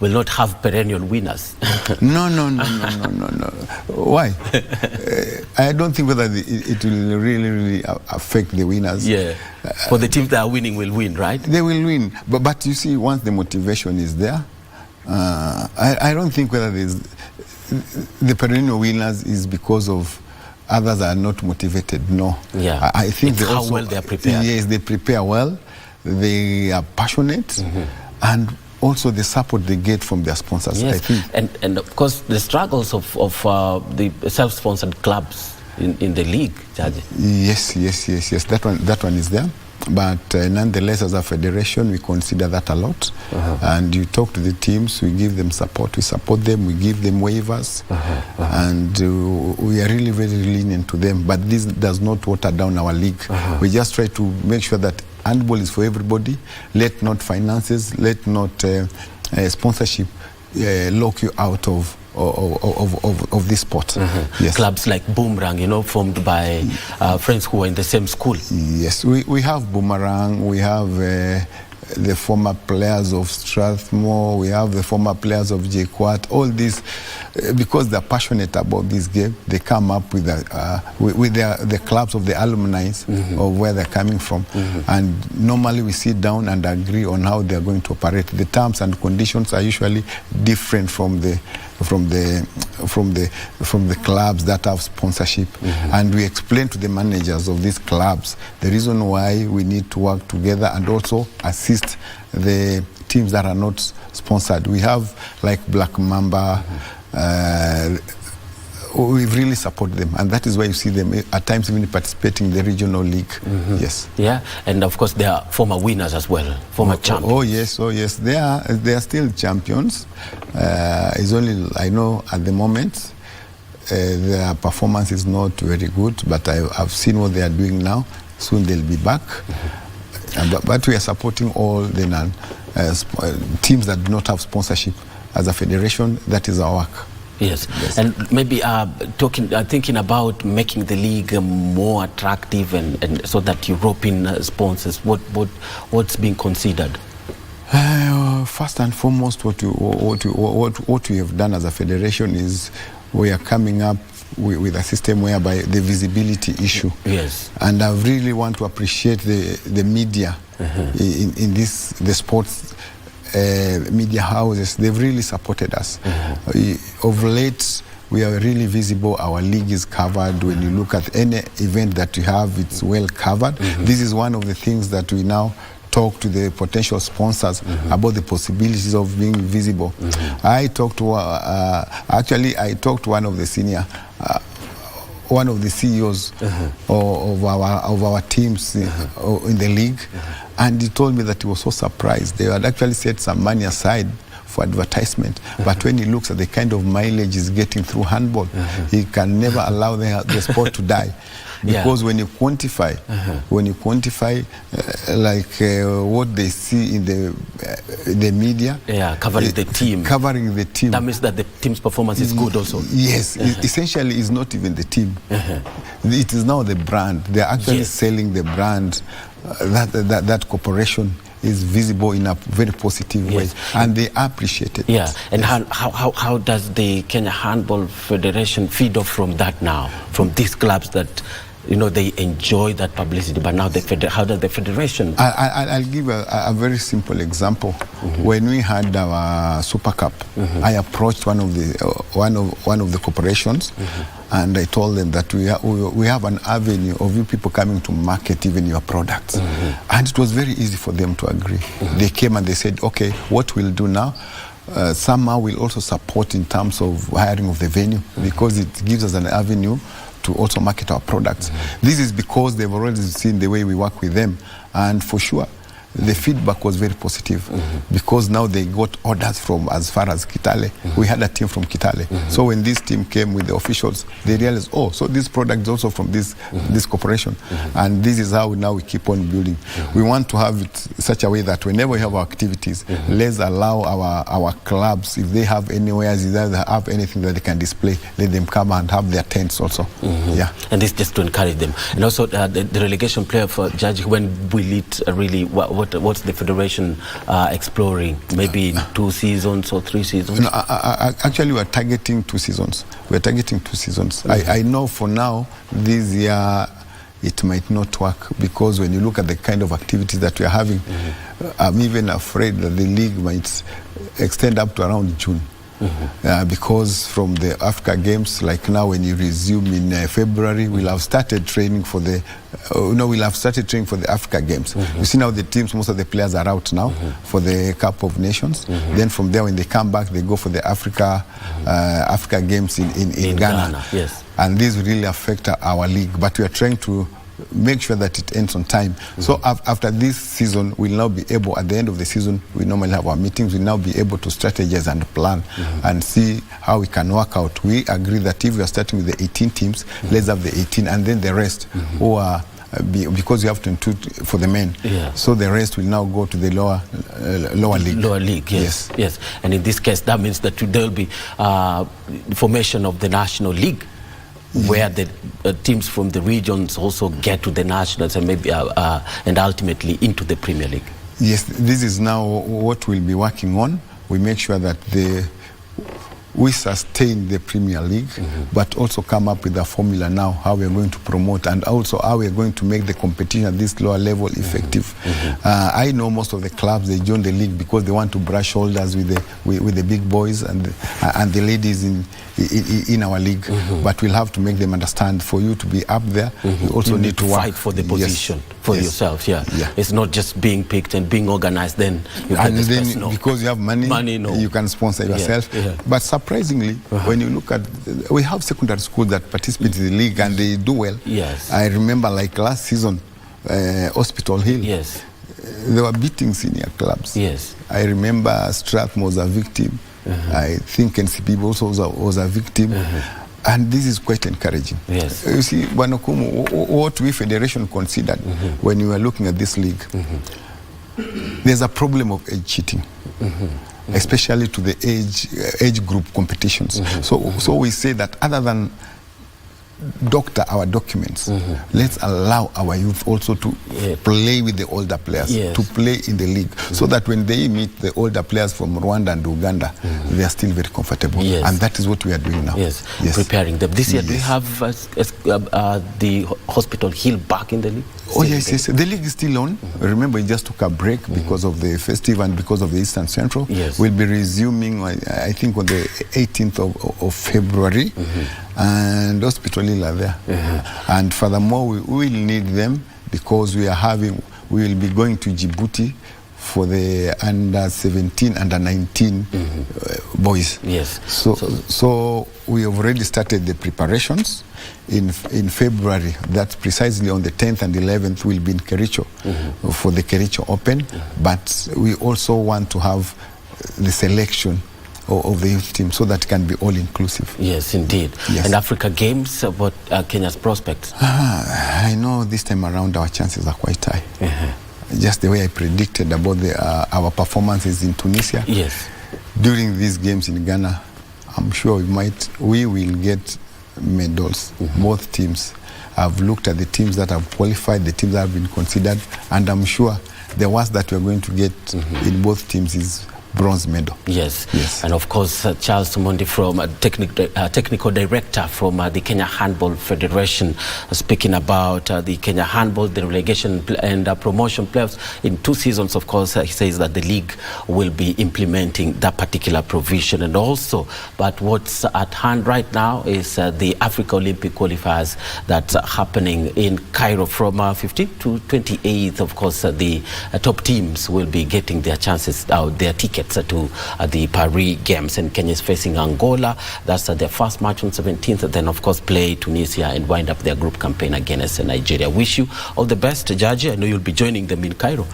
we'll not have perennial winners. No. Why? I don't think whether it will really affect the winners. Yeah. For the teams that are winning will win, right? They will win. But you see, once the motivation is there, I don't think whether the perennial winners is because of others are not motivated. No. Yeah. I think it's how well they are prepared. Yes, they prepare well. They are passionate, and also the support they get from their sponsors. Yes. I think. And of course the struggles of the self-sponsored clubs in the league, Judge. Yes. That one is there. but nonetheless, as a federation, we consider that a lot. And you talk to the teams, we give them support, we support them, we give them waivers, and we are really very lenient to them. But this does not water down our league. We just try to make sure that handball is for everybody. Let not finances, let not sponsorship lock you out of this sport. Yes. Clubs like Boomerang, you know, formed by friends who are in the same school. Yes, we have Boomerang, we have the former players of Strathmore, we have the former players of JKUAT. All these, because they're passionate about this game, they come up with the clubs of the alumni of where they're coming from. And normally we sit down and agree on how they're going to operate. The terms and conditions are usually different from the clubs that have sponsorship, and we explain to the managers of these clubs the reason why we need to work together and also assist the teams that are not sponsored. We have like Black Mamba. We really support them, and that is why you see them at times even participating in the regional league. Yes. Yeah, and of course they are former winners as well, former champions. Oh yes, they are still champions. It's only, I know at the moment their performance is not very good, but I've seen what they are doing now. Soon they'll be back. But we are supporting all the teams that do not have sponsorship. As a federation, that is our work. Yes. And maybe thinking about making the league more attractive and so that European sponsors, what's being considered? First and foremost, what we have done as a federation is we are coming up with a system whereby the visibility issue. Yes. And I really want to appreciate the media in the sports media houses. They've really supported us. Of late, we are really visible. Our league is covered. When you look at any event that you have, it's well covered. This is one of the things that we now talk to the potential sponsors about the possibilities of being visible. I talked to one of the senior one of the CEOs of our teams in the league, and he told me that he was so surprised. They had actually set some money aside for advertisement, but when he looks at the kind of mileage he's getting through handball, he can never allow the sport to die. Because when you quantify, what they see in the media, covering the team, that means that the team's performance is good also. Yes, essentially, it's not even the team. It is now the brand. They are actually selling the brand. That corporation is visible in a very positive way, and they appreciate it. Yeah, and how does the Kenya Handball Federation feed off from that now, from these clubs that, you know, they enjoy that publicity, but now how does the federation? I'll give a very simple example. When we had our Super Cup, I approached one of the corporations, and I told them that we have an avenue of you people coming to market even your products, and it was very easy for them to agree. They came and they said, okay, what we'll do now, somehow we'll also support in terms of hiring of the venue, because it gives us an avenue to also market our products. This is because they've already seen the way we work with them, and for sure the feedback was very positive, because now they got orders from as far as Kitale. We had a team from Kitale. So when this team came with the officials, they realized, oh, so this product is also from this corporation. And this is how now we keep on building. We want to have it such a way that whenever we have our activities, let's allow our clubs, if they have anywhere, if they have anything that they can display, let them come and have their tents also. Yeah. And this just to encourage them. And also the relegation player for Judge, when will it really, what's the federation exploring? Maybe 2 seasons or 3 seasons? No, actually, we're targeting 2 seasons. I know for now, this year, it might not work, because when you look at the kind of activities that we are having, I'm even afraid that the league might extend up to around June. Because from the Africa Games, like now when you resume in February, we'll have started training for the Africa Games. You see now the teams, most of the players are out now for the Cup of Nations. Then from there, when they come back, they go for the Africa Games in Ghana. Yes. And this will really affect our league. But we are trying to make sure that it ends on time. So after this season, we'll now be able, at the end of the season, we normally have our meetings, we'll now be able to strategize and plan and see how we can work out. We agree that if we are starting with the 18 teams, let's have the 18 and then the rest who are, because you have 22 for the men, so the rest will now go to the lower league. Lower league, yes. And in this case, that means that there will be formation of the national league, where the teams from the regions also get to the nationals and maybe and ultimately into the Premier League. Yes, this is now what we'll be working on. We make sure that we sustain the Premier League, but also come up with a formula now how we are going to promote and also how we are going to make the competition at this lower level effective. I know most of the clubs, they join the league because they want to brush shoulders with the big boys and the ladies in our league, but we'll have to make them understand for you to be up there, you also need to fight for the position for yourself. It's not just being picked and being organized, then you get this person. No. Because you have money no. You can sponsor yourself. But surprisingly, when you look at, we have secondary schools that participate in the league and they do well. I remember like last season, Hospital Hill, they were beating senior clubs. I remember Strathmore was a victim. I think NCP also was a victim. And this is quite encouraging. You see, Okumu, what we federation considered when we were looking at this league, there's a problem of age cheating, especially to the age group competitions. So we say that other than doctor our documents, let's allow our youth also to play with the older players, to play in the league, so that when they meet the older players from Rwanda and Uganda, they are still very comfortable. And that is what we are doing now. Preparing them. This year, do you have the Hospital Hill back in the league? Yes. The league is still on. Remember, it just took a break because of the festive and because of the Eastern Central. We'll be resuming, I think, on the 18th of February. And Hospital Hill are there. And furthermore, we will need them because we will be going to Djibouti for the under 17, under 19 boys. So we have already started the preparations. In February, that's precisely on the 10th and 11th, we'll be in Kericho for the Kericho Open. But we also want to have the selection of the youth team so that it can be all inclusive. Yes, indeed. And Africa Games, what Kenya's prospects? I know this time around our chances are quite high. Just the way I predicted about our performances in Tunisia. During these games in Ghana, I'm sure we will get medals. Both teams. I've looked at the teams that have qualified, the teams that have been considered, and I'm sure the ones that we're going to get in both teams is bronze medal. And of course Charles Mondi from technical director from the Kenya Handball Federation, speaking about the Kenya Handball, the relegation and promotion playoffs in 2 seasons. Of course, he says that the league will be implementing that particular provision. And also, but what's at hand right now is the Africa Olympic qualifiers that's happening in Cairo from 15th to 28th. Of course, the top teams will be getting their chances, their tickets to the Paris Games, and Kenya is facing Angola. That's their first match on 17th. Then, of course, play Tunisia and wind up their group campaign against Nigeria. Wish you all the best, Jaji. I know you'll be joining them in Cairo.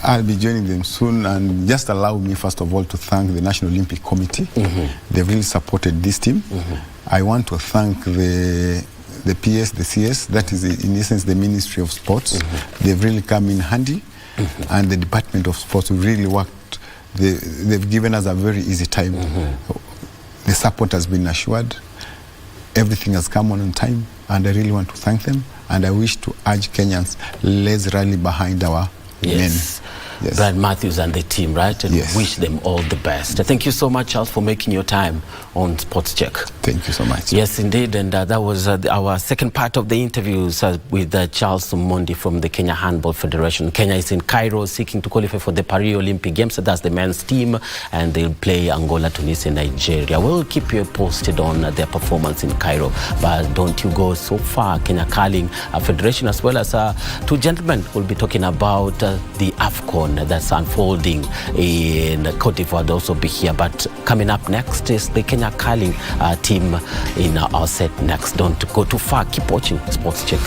I'll be joining them soon, and just allow me first of all to thank the National Olympic Committee. They've really supported this team. I want to thank the PS, the CS, that is in essence the Ministry of Sports. They've really come in handy, and the Department of Sports really worked. They've given us a very easy time. The support has been assured. Everything has come on time, and I really want to thank them. And I wish to urge Kenyans, let's rally behind our men. Brian Matthews and the team, right? And wish them all the best. Thank you so much, Charles, for making your time on Sports Check. Thank you so much. Yes, indeed. And that was our second part of the interviews with Charles Mondi from the Kenya Handball Federation. Kenya is in Cairo seeking to qualify for the Paris Olympic Games. That's the men's team, and they'll play Angola, Tunisia, Nigeria. We'll keep you posted on their performance in Cairo. But don't you go so far. Kenya Curling Federation, as well as 2 gentlemen, will be talking about the AFCON that's unfolding in Cote d'Ivoire. They'll also be here. But coming up next is the Kenya Curling team in our set next. Don't go too far. Keep watching Sports Check.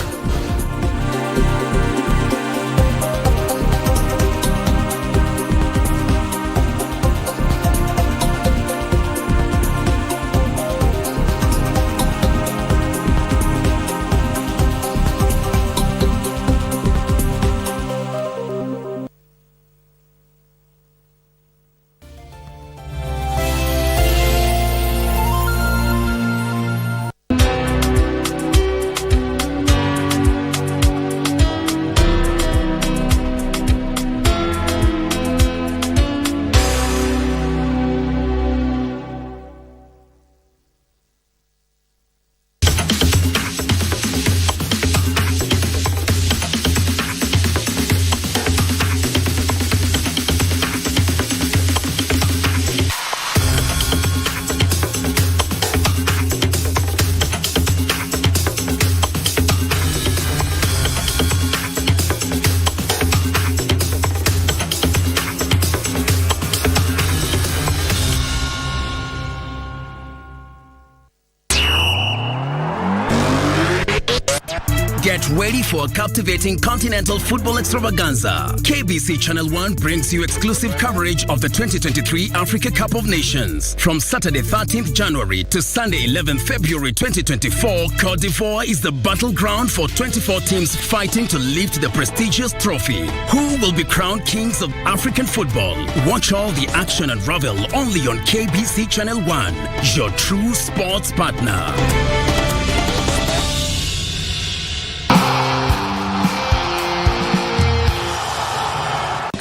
Get ready for a captivating continental football extravaganza. KBC Channel 1 brings you exclusive coverage of the 2023 Africa Cup of Nations. From Saturday 13th January to Sunday 11th February 2024, Côte d'Ivoire is the battleground for 24 teams fighting to lift the prestigious trophy. Who will be crowned kings of African football? Watch all the action unravel only on KBC Channel 1, your true sports partner.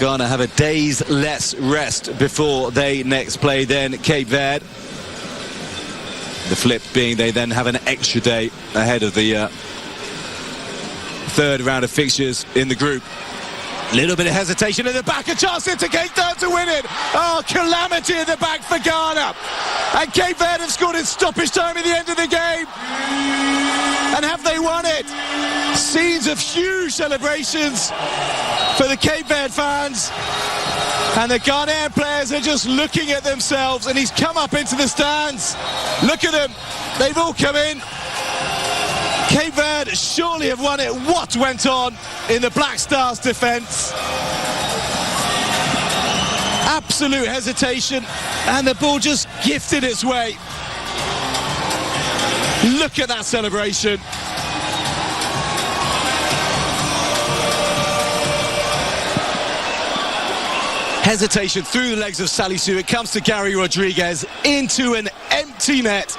Ghana have a day's less rest before they next play then Cape Verde. The flip being they then have an extra day ahead of the third round of fixtures in the group. Little bit of hesitation in the back, a chance into Cape Verde to win it. Oh, calamity in the back for Ghana. And Cape Verde have scored in stoppage time at the end of the game. And have they won it? Scenes of huge celebrations for the Cape Verde fans. And the Ghanaian players are just looking at themselves, and he's come up into the stands. Look at them. They've all come in. Cape Verde surely have won it. What went on in the Black Stars' defence? Absolute hesitation, and the ball just gifted its way. Look at that celebration. Hesitation through the legs of Salisu. It comes to Gary Rodriguez into an empty net.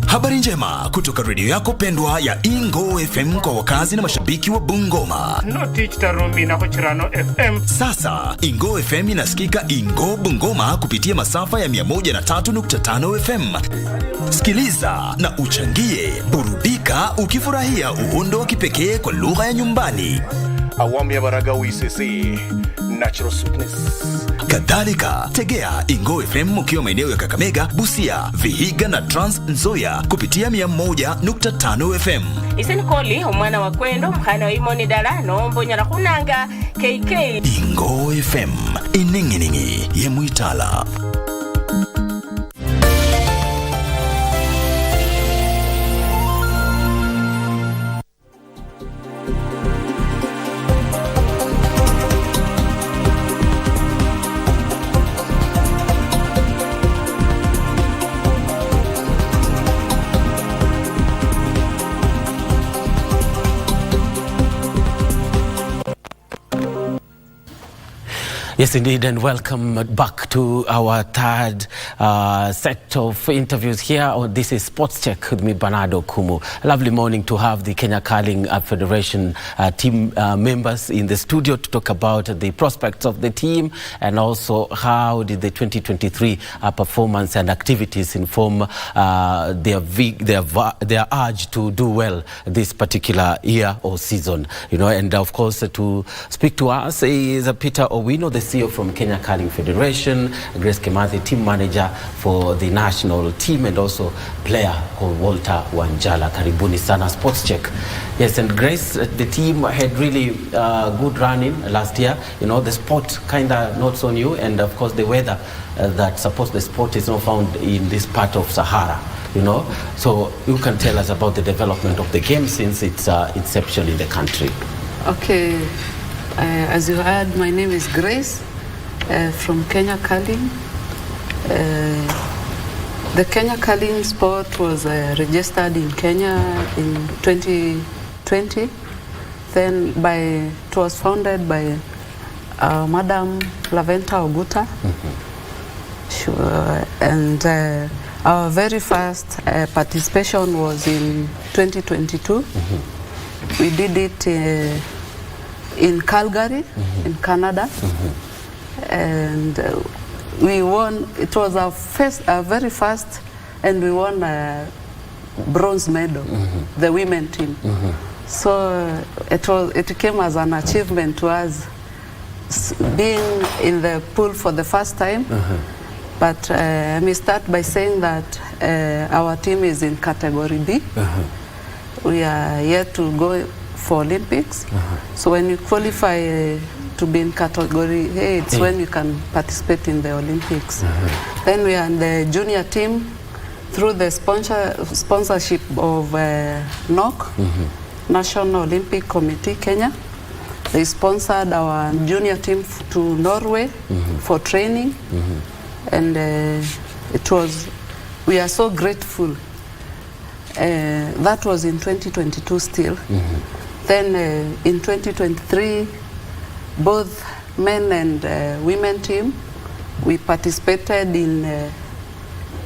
Habari njema kutoka redio yako pendwa ya Ingo FM kwa wakazi na mashabiki wa Bungoma. Sasa Ingo FM inasikika Ingo Bungoma kupitia masafa ya 103.5 FM. Sikiliza na uchangie, burudika ukifurahia uhondo wa kipekee kwa lugha ya nyumbani. Awamu ya Baraga UCC, Natural Sweetness. Kadhalika, tegea Ingo FM ukiwa maeneo ya Kakamega, Busia, Vihiga na Trans Nzoia kupitia 101.5 FM. Isinikoli umwana wa kwendo mhana wa imoni dalano mbonya kunanga KK. Ingo FM, ininginingi ye Muitala. Yes, indeed, and welcome back to our third set of interviews here. This is Sports Check with me, Bernardo Okumu. A lovely morning to have the Kenya Curling Federation team members in the studio to talk about the prospects of the team and also how did the 2023 performance and activities inform their urge to do well this particular year or season. You know, and of course, to speak to us is Peter Owino, the CEO from Kenya Curling Federation, Grace Kimathi, team manager for the national team, and also player called Walter Wanjala. Karibuni sana Sports Check. Yes, and Grace, the team had really good running last year. You know, the sport kind of not so new, and of course the weather that supports the sport is not found in this part of Sahara. You know, so you can tell us about the development of the game since its inception in the country. Okay, as you heard, my name is Grace from Kenya Curling. The Kenya Curling sport was registered in Kenya in 2020. Then it was founded by Madam Laventa Oguta. And our very first participation was in 2022. We did it in Calgary, in Canada, and we won. It was our very first, and we won a bronze medal, the women team. So it came as an achievement to us, being in the pool for the first time. But I may start by saying that our team is in category B. We are yet to go for Olympics. So when you qualify to be in category A, it's when you can participate in the Olympics. Then we are in the junior team through the sponsorship of NOC, National Olympic Committee, Kenya. They sponsored our junior team to Norway for training. And we are so grateful. That was in 2022 still. Then in 2023, both men and women team, we participated in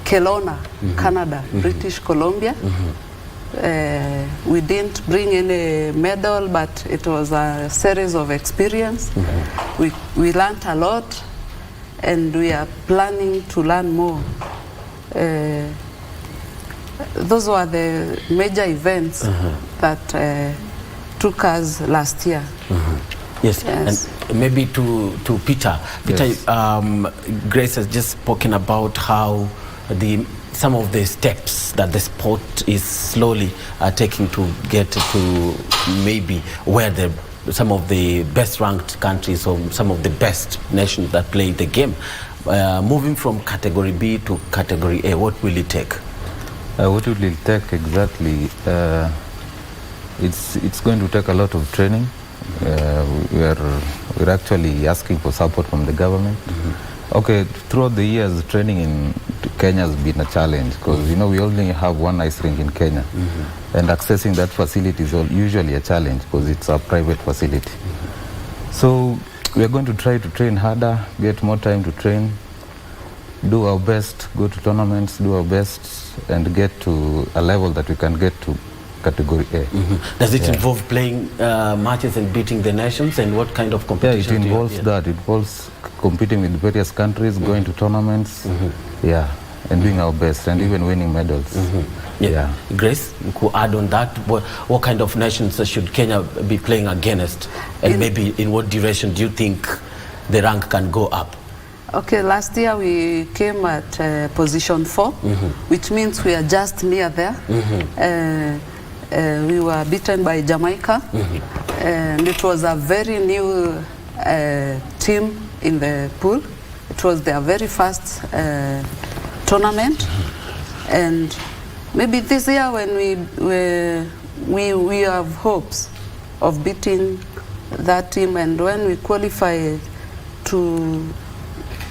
Kelowna, Canada, British Columbia. We didn't bring any medal, but it was a series of experience. We learned a lot, and we are planning to learn more. Those were the major events that took us last year. Yes, and maybe to Peter. Peter, Grace has just spoken about how some of the steps that the sport is slowly taking to get to maybe where some of the best ranked countries or some of the best nations that play the game. Moving from category B to category A, what will it take? What will it take exactly? It's going to take a lot of training. We're actually asking for support from the government. Okay, throughout the years, training in Kenya has been a challenge because, you know, we only have one ice rink in Kenya. And accessing that facility is usually a challenge because it's a private facility. So we are going to try to train harder, get more time to train, do our best, go to tournaments, do our best, and get to a level that we can get to category A. Does it involve playing matches and beating the nations, and what kind of competition? Yeah, it involves that. It involves competing with various countries, going to tournaments, and doing our best, and even winning medals. Grace, could add on that, what kind of nations should Kenya be playing against, and maybe in what direction do you think the rank can go up? Okay, last year we came at position 4, which means we are just near there. We were beaten by Jamaica, and it was a very new team in the pool. It was their very first tournament, and maybe this year when we have hopes of beating that team, and when we qualify to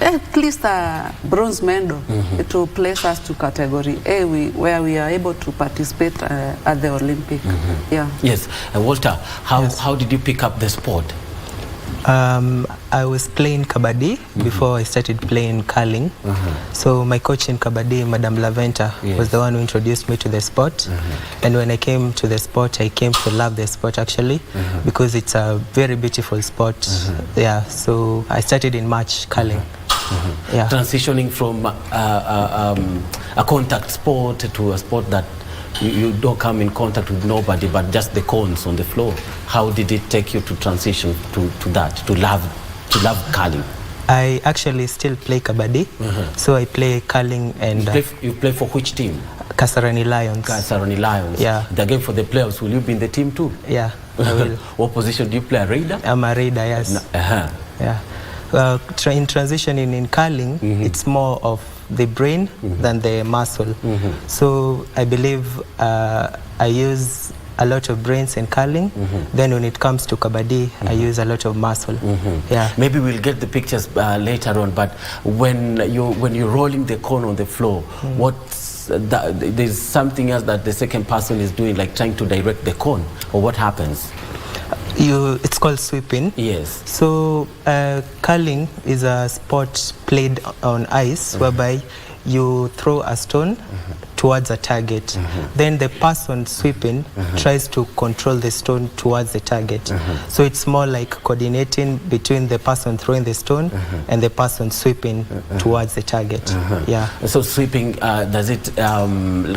at least a bronze medal, it will place us to category A, where we are able to participate at the Olympic. Yes, Walter, how did you pick up the sport? I was playing kabadi before I started playing curling. So my coach in kabadi, Madam Laventa, was the one who introduced me to the sport. And when I came to the sport, I came to love the sport actually, because it's a very beautiful sport. So I started in March curling. Transitioning from a contact sport to a sport that you don't come in contact with nobody but just the cones on the floor. How did it take you to transition to that, to love curling? I actually still play kabadi. So I play curling and... You play for which team? Kasarani Lions. Kasarani Lions. Yeah. The game for the playoffs, will you be in the team too? Yeah, I will. What position do you play? A raider? I'm a raider, yes. Yeah. In transitioning in curling, it's more of the brain than the muscle. So I believe I use a lot of brains in curling. Then when it comes to kabadi, I use a lot of muscle. Yeah. Maybe we'll get the pictures later on. But when you're rolling the cone on the floor, there's something else that the second person is doing, like trying to direct the cone, or what happens? It's called sweeping. Yes. So curling is a sport played on ice, whereby you throw a stone towards a target. Then the person sweeping tries to control the stone towards the target. So it's more like coordinating between the person throwing the stone and the person sweeping towards the target. Yeah. So sweeping, does it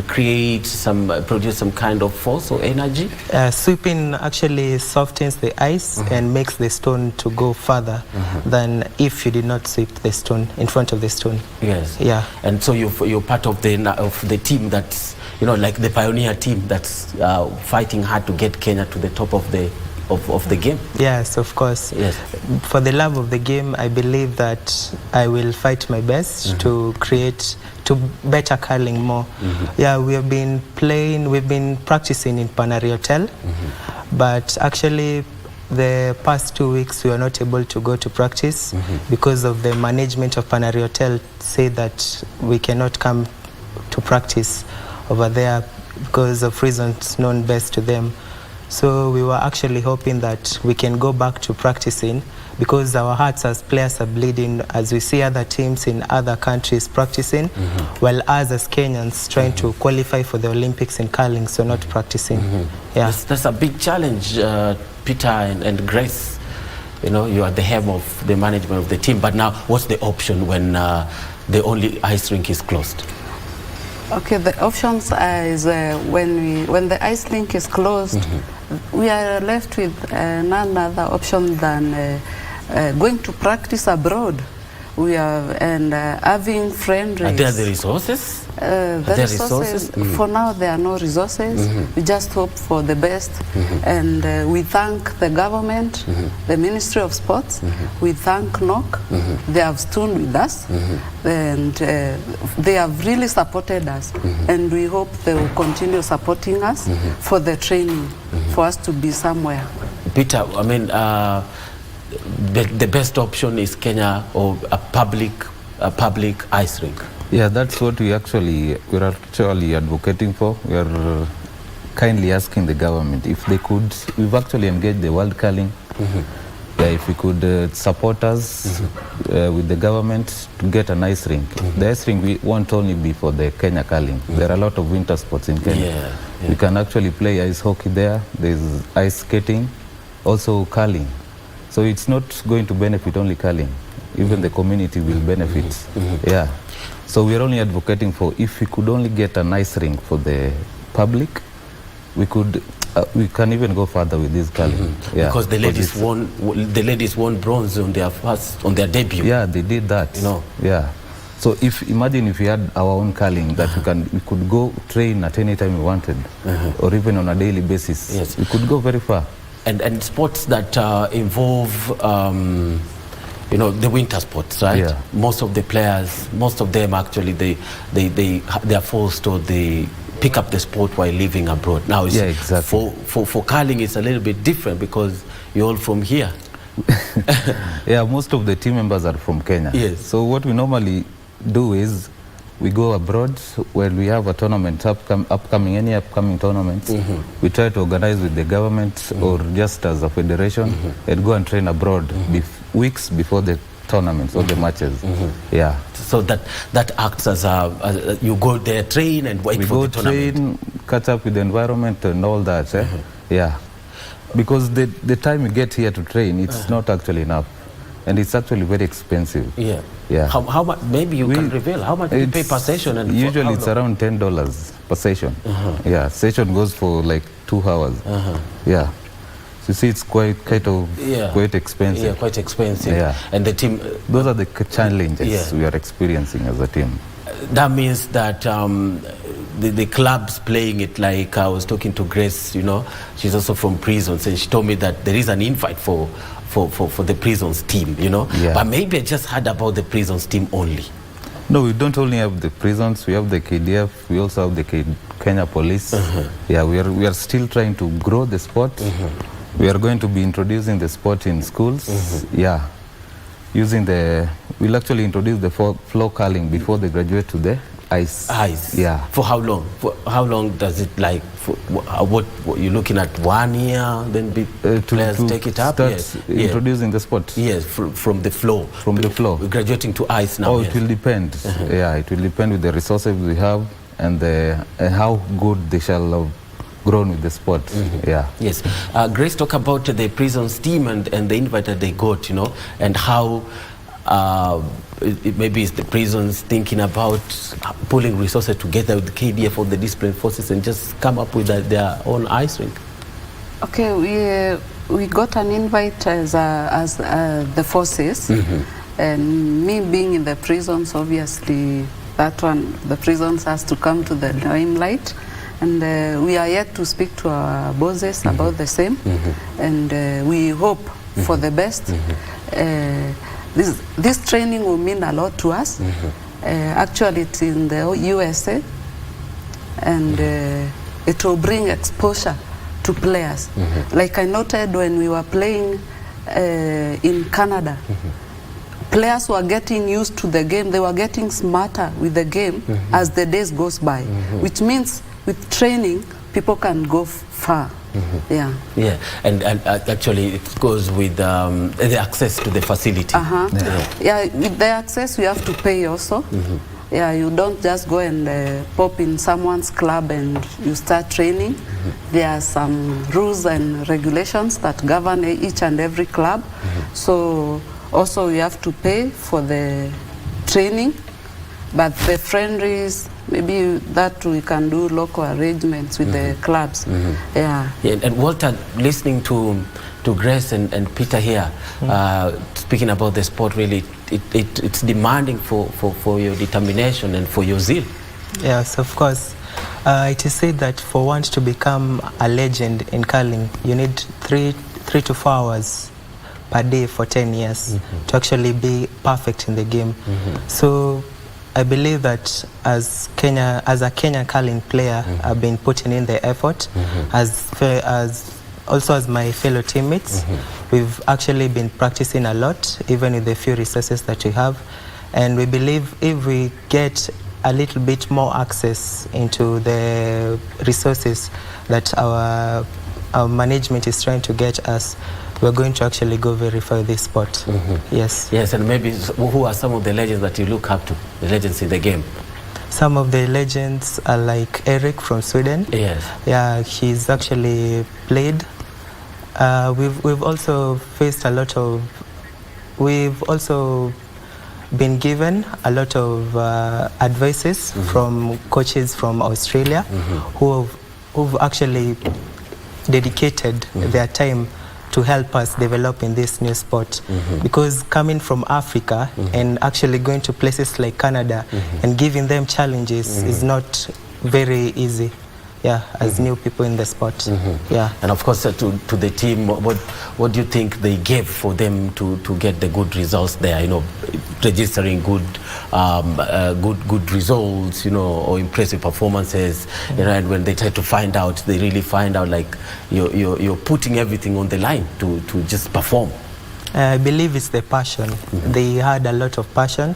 produce some kind of force or energy? Sweeping actually softens the ice and makes the stone to go further than if you did not sweep the stone in front of the stone. Yes. Yeah. And so you're part of the team that's, like the pioneer team that's fighting hard to get Kenya to the top of the game. Yes, of course. Yes. For the love of the game, I believe that I will fight my best to better curling more. Yeah, we've been practicing in Panari Hotel, but actually the past 2 weeks we were not able to go to practice because of the management of Panari Hotel say that we cannot come to practice over there because of reasons known best to them. So we were actually hoping that we can go back to practicing, because our hearts as players are bleeding as we see other teams in other countries practicing, while us as Kenyans trying to qualify for the Olympics in curling, so not practicing. Yeah. That's a big challenge, Peter and Grace. You are the helm of the management of the team, but now what's the option when the only ice rink is closed? Okay, the options is when the ice rink is closed, we are left with none other option than going to practice abroad. We are having friend race. Are there the resources? The resources, for now there are no resources. We just hope for the best, and we thank the government, the Ministry of Sports. We thank NOC. They have stood with us, and they have really supported us, and we hope they will continue supporting us for the training, for us to be somewhere. Peter, I mean, the best option is Kenya or a public ice rink. Yeah, that's what we're actually advocating for. We are kindly asking the government if they could. We've actually engaged the World Curling. Yeah, if we could support us with the government to get an ice rink. The ice rink we won't only be for the Kenya curling. There are a lot of winter sports in Kenya. We can actually play ice hockey there. There's ice skating, also curling. So it's not going to benefit only curling. Even the community will benefit. Yeah. So we're only advocating for, if we could only get a nice rink for the public, we can even go further with this curling. Yeah. Because the ladies won bronze on their debut. Yeah, they did that. Yeah. So imagine if we had our own curling that we could go train at any time we wanted, or even on a daily basis. Yes. We could go very far. And sports that involve the winter sports, right? Yeah. Most of the players, most of them actually, they are forced or they pick up the sport while living abroad. Now, exactly. For curling, it's a little bit different because you're all from here. Yeah, most of the team members are from Kenya. Yes. So what we normally do is we go abroad when we have a tournament, any upcoming tournaments. We try to organize with the government or just as a federation and go and train abroad weeks before the tournaments or the matches. Yeah. So that acts as you go there, train and wait for the tournament. We go train, catch up with the environment and all that. Yeah. Because the time you get here to train, it's not actually enough. And it's actually very expensive. Yeah. Yeah. How much? Maybe you can reveal how much you pay per session. And usually it's around $10 per session. Yeah. Session goes for like 2 hours. Yeah. You see, it's quite expensive. Yeah, quite expensive. Yeah. And the team... Those are the challenges we are experiencing as a team. That means that the clubs playing it, like I was talking to Grace, you know, she's also from prisons, and she told me that there is an invite for the prisons team, you know. Yeah. But maybe I just heard about the prisons team only. No, we don't only have the prisons, we have the KDF, we also have the Kenya Police. Yeah, we are still trying to grow the sport. We are going to be introducing the sport in schools. Yeah, we'll actually introduce the floor curling before they graduate to the ice. Yeah. For how long? For how long does it, like, what you're looking at, 1 year, then players take it up? Yes. Introducing the sport? Yes, from the floor. From the floor. Graduating to ice now. Oh, it will depend. Yeah, it will depend with the resources we have and how good they shall have grown with the sport. Yeah. Yes. Grace, talk about the prisons team and the invite that they got, you know, and how maybe it's the prisons thinking about pulling resources together with the KDF or the discipline forces and just come up with their own ice rink. Okay, we got an invite as the forces, and me being in the prisons, obviously that one, the prisons has to come to the limelight, and we are yet to speak to our bosses about the same, and we hope for the best. This training will mean a lot to us. Actually, it's in the USA, and it will bring exposure to players. Like I noted when we were playing in Canada, players were getting used to the game. They were getting smarter with the game as the days goes by, which means with training, people can go far. Yeah. And actually it goes with the access to the facility. Yeah, with the access you have to pay also. Yeah, you don't just go and pop in someone's club and you start training. There are some rules and regulations that govern each and every club. So also you have to pay for the training, but the friendlies, maybe that we can do local arrangements with the clubs. Yeah. And Walter, listening to Grace and Peter here, speaking about the sport, really, it's demanding for your determination and for your zeal. Yes, of course. It is said that for one to become a legend in curling, you need 3 to 4 hours per day for 10 years to actually be perfect in the game. So I believe that as a Kenyan curling player, I've been putting in the effort, also as my fellow teammates. We've actually been practicing a lot, even with the few resources that we have. And we believe if we get a little bit more access into the resources that our management is trying to get us, we're going to actually go verify this sport. Yes. Yes, and maybe who are some of the legends that you look up to, the legends in the game? Some of the legends are like Eric from Sweden. Yes. Yeah, he's actually played. We've also faced a lot of, we've also been given a lot of advices from coaches from Australia who've actually dedicated their time to help us develop in this new sport. Because coming from Africa and actually going to places like Canada and giving them challenges is not very easy. Yeah, as new people in the sport. Yeah. And of course, to the team, what do you think they gave for them to get the good results there? You know, registering good results, you know, or impressive performances. You know, and when they try to find out, they really find out like you're putting everything on the line to just perform. I believe it's the passion. They had a lot of passion,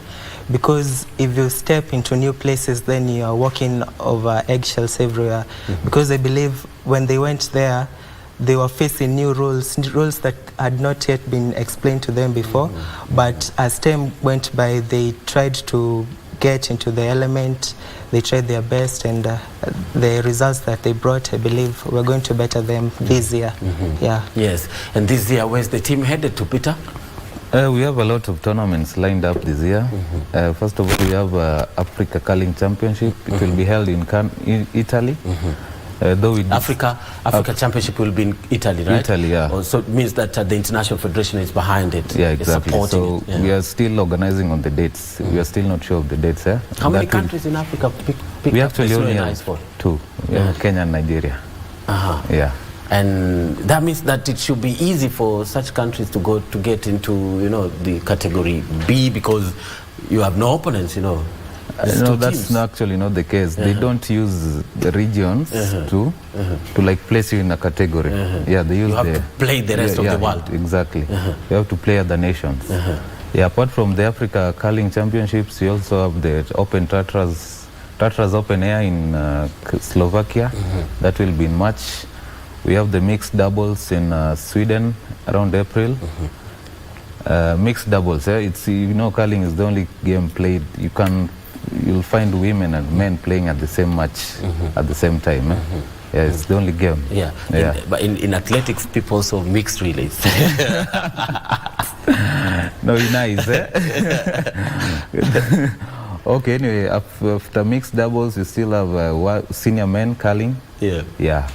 because if you step into new places, then you are walking over eggshells everywhere. Because I believe when they went there, they were facing new rules that had not yet been explained to them before. But as time went by, they tried to get into the element, they tried their best, and the results that they brought, I believe, we're going to better them this year. Yeah. Yes. And this year, where's the team headed to, Peter? We have a lot of tournaments lined up this year. First of all, we have Africa Curling Championship. It will be held in Italy. Though we Africa Championship will be in Italy, right? Italy, yeah. So it means that the International Federation is behind it. Yeah, exactly. Supporting So it. Yeah. we are still organizing on the dates. We are still not sure of the dates. How many countries in Africa pick we up actually only have sport? 2. Kenya and Nigeria. Yeah. And that means that it should be easy for such countries to get into the category B, because you have no opponents. No, that's actually not the case. They don't use the regions to like place you in a category. Yeah, they use you have to play the rest of the world. Exactly. You have to play other nations. Yeah, apart from the Africa Curling Championships, we also have the Open Tatras Open Air in Slovakia. That will be in March. We have the mixed doubles in Sweden around April. Mixed doubles, it's curling is the only game played. You'll find women and men playing at the same match at the same time. Yeah, it's the only game. Yeah. But in athletics, people also mixed relays. No, nice. Okay, anyway, after mixed doubles, you still have senior men curling. Yeah.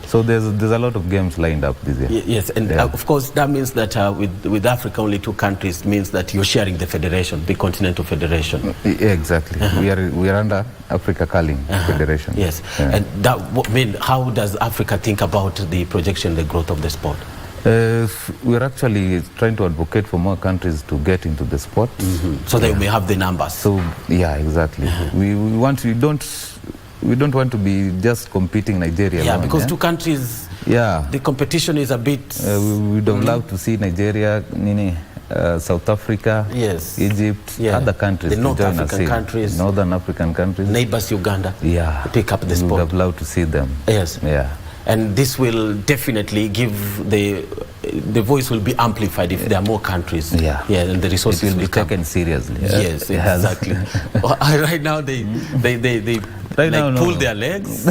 So there's a lot of games lined up this year. Yes, and of course that means that with Africa only 2 countries means that you're sharing the federation, the Continental Federation. Yeah, exactly. We are under Africa Curling Federation. Yes, and that how does Africa think about the projection, the growth of the sport? We're actually trying to advocate for more countries to get into the sport. So they may have the numbers. So yeah, exactly. We don't want to be just competing Nigeria alone, because 2 countries, the competition is a bit... we would have loved to see Nigeria, South Africa, Egypt, other countries. The North African countries. Northern African countries. Neighbors Uganda. Pick up the sport. We would have loved to see them. Yes. Yeah. And this will definitely give the voice will be amplified if there are more countries. And the resources will be taken seriously. Yes, exactly. Right now they pull their legs.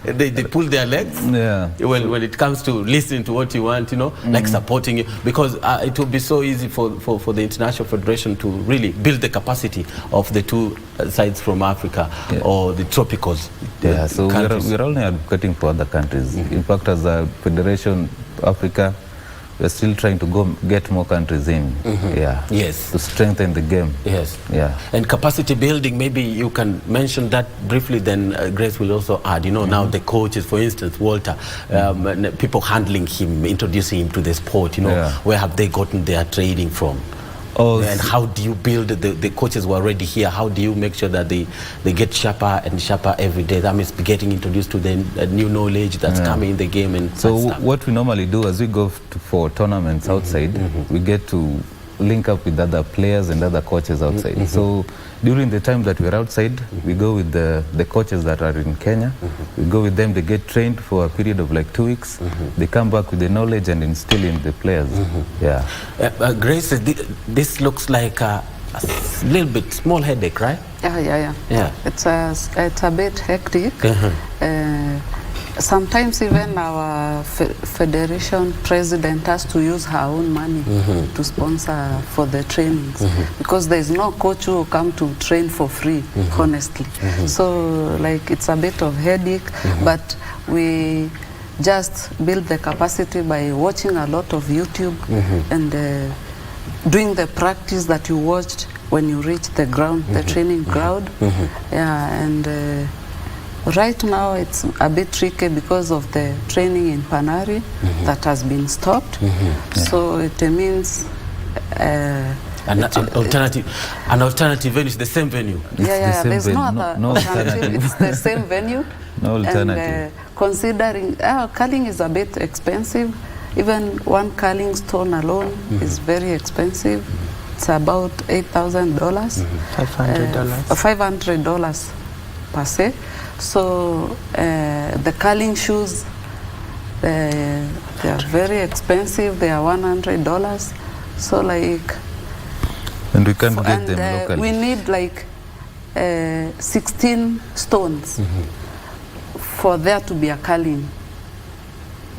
They pull their legs. When it comes to listening to what you want, like supporting you, because it will be so easy for the International Federation to really build the capacity of the 2 sides from Africa or the tropicals. So we're only advocating for other countries. In fact, as a federation, Africa, we're still trying to get more countries in. To strengthen the game. And capacity building, maybe you can mention that briefly, then Grace will also add, now the coaches, for instance, Walter, people handling him, introducing him to the sport, where have they gotten their training from? And how do you build the coaches who are already here? How do you make sure that they get sharper and sharper every day? That means getting introduced to the new knowledge that's coming in the game. And so what we normally do as we go for tournaments outside, we get to link up with other players and other coaches outside. So during the time that we're outside, we go with the coaches that are in Kenya. We go with them, they get trained for a period of like 2 weeks. They come back with the knowledge and instill in the players. Grace, this looks like a little bit small headache, right? Yeah. It's a bit hectic. Sometimes even our federation president has to use her own money to sponsor for the trainings, because there's no coach who will come to train for free, honestly. So like it's a bit of headache, but we just build the capacity by watching a lot of YouTube and doing the practice that you watched when you reach the ground, the training ground. And right now it's a bit tricky because of the training in Panari that has been stopped. So it means an alternative venue is the same venue. There's no other alternative. It's the same venue. No alternative. And considering curling is a bit expensive, even one curling stone alone is very expensive. It's about $8,000. $500 per se. So the curling shoes, they are very expensive. They are $100. So like, and we can't get them locally. We need like 16 stones for there to be a curling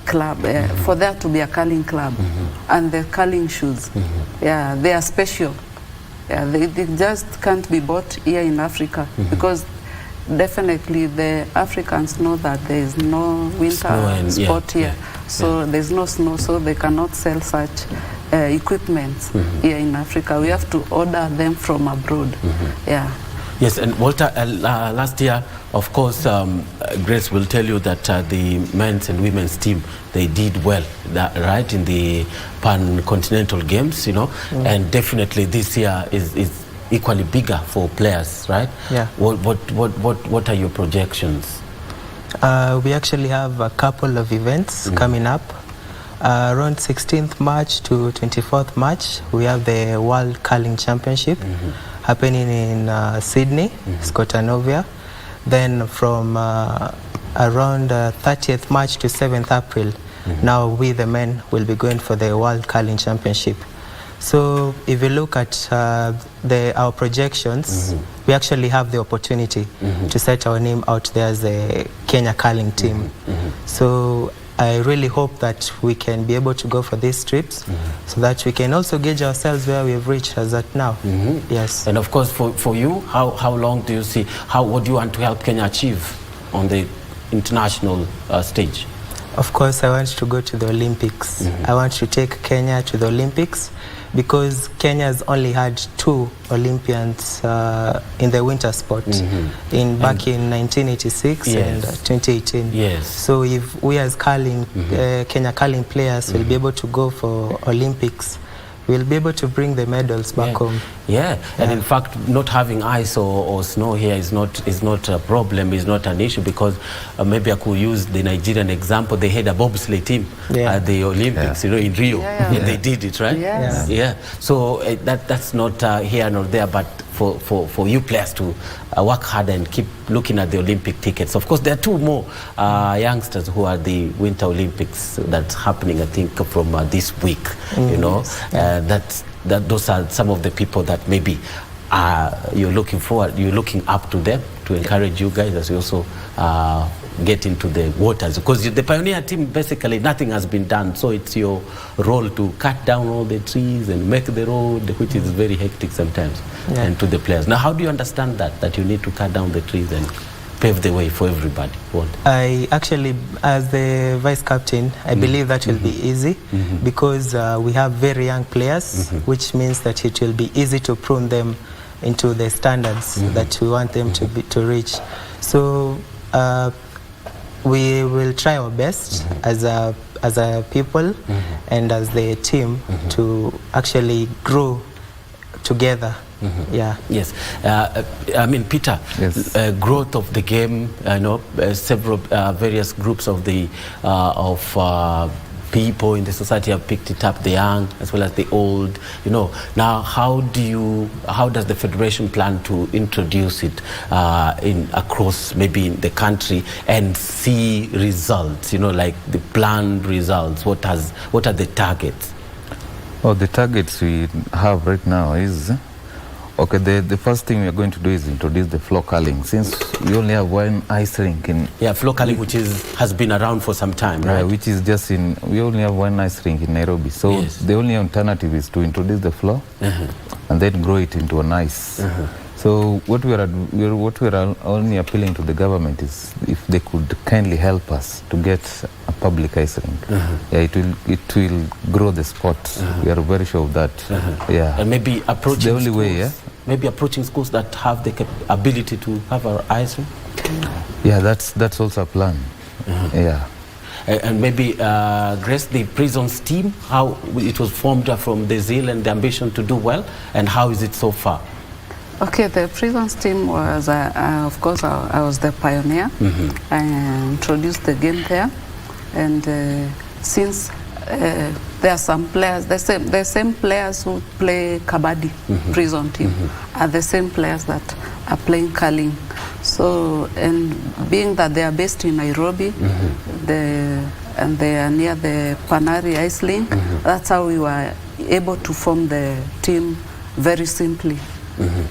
club. For there to be a curling club, and the curling shoes, they are special. They just can't be bought here in Africa because definitely the Africans know that there is no winter sport here. So there's no snow, so they cannot sell such equipment here in Africa. We have to order them from abroad. Yeah. Yes, and Walter, last year, of course, Grace will tell you that the men's and women's team, they did well, right, in the Pan-Continental Games, you know, and definitely this year is equally bigger for players, right? Yeah. What are your projections? We actually have a couple of events coming up. Around 16th March to 24th March, we have the World Curling Championship happening in Sydney, Scotanovia. Then from around 30th March to 7th April, now we the men will be going for the World Curling Championship. So if you look at our projections, we actually have the opportunity to set our name out there as a Kenya curling team. So I really hope that we can be able to go for these trips so that we can also gauge ourselves where we've reached as at now. Yes. And of course, for you, how long do you see, what do you want to help Kenya achieve on the international stage? Of course, I want to go to the Olympics. I want to take Kenya to the Olympics because Kenya has only had 2 Olympians in the winter sport, back in 1986 and 2018. Yes. So if we as curling, Kenya curling players will be able to go for Olympics, we'll be able to bring the medals back home. And in fact, not having ice or snow here is not a problem, is not an issue, because maybe I could use the Nigerian example. They had a bobsleigh team at the Olympics, you know, in Rio, and they did it, right? So that's not here nor there, but for you players to work hard and keep looking at the Olympic tickets. Of course, there are 2 more youngsters who are the Winter Olympics that's happening, I think, from this week. You know, those are some of the people that maybe you're looking up to them to encourage you guys as you also get into the waters, because the pioneer team, basically nothing has been done, so it's your role to cut down all the trees and make the road, which is very hectic sometimes, and to the players. Now, how do you understand that you need to cut down the trees and pave the way for everybody? I actually, as the vice captain, I believe that will be easy because we have very young players, which means that it will be easy to prune them into the standards that we want them to reach. So we will try our best as a people and as the team to actually grow together. Yes. I mean, Peter, growth of the game, I know several various groups of the people in the society have picked it up, the young as well as the old, you know. Now, how does the federation plan to introduce it across maybe in the country and see results, you know, like the planned results? What are the targets? Oh, the targets we have right now is, okay, the first thing we are going to do is introduce the floor curling, since we only have 1 ice rink in... floor curling, which has been around for some time, right? Which is just we only have 1 ice rink in Nairobi. So the only alternative is to introduce the floor and then grow it into an ice. So what we are only appealing to the government is if they could kindly help us to get a public ice rink. It will grow the sport. We are very sure of that. And maybe approaching the only way, maybe approaching schools that have the ability to have our ice rink. That's also a plan. And maybe Grace, the prisons team, how it was formed from the zeal and the ambition to do well, and how is it so far? Okay, the prisons team was, of course, I was the pioneer. I introduced the game there, and since there are some players, the same players who play kabadi, prison team, are the same players that are playing curling. So, and being that they are based in Nairobi, and they are near the Panari Ice Link, that's how we were able to form the team very simply.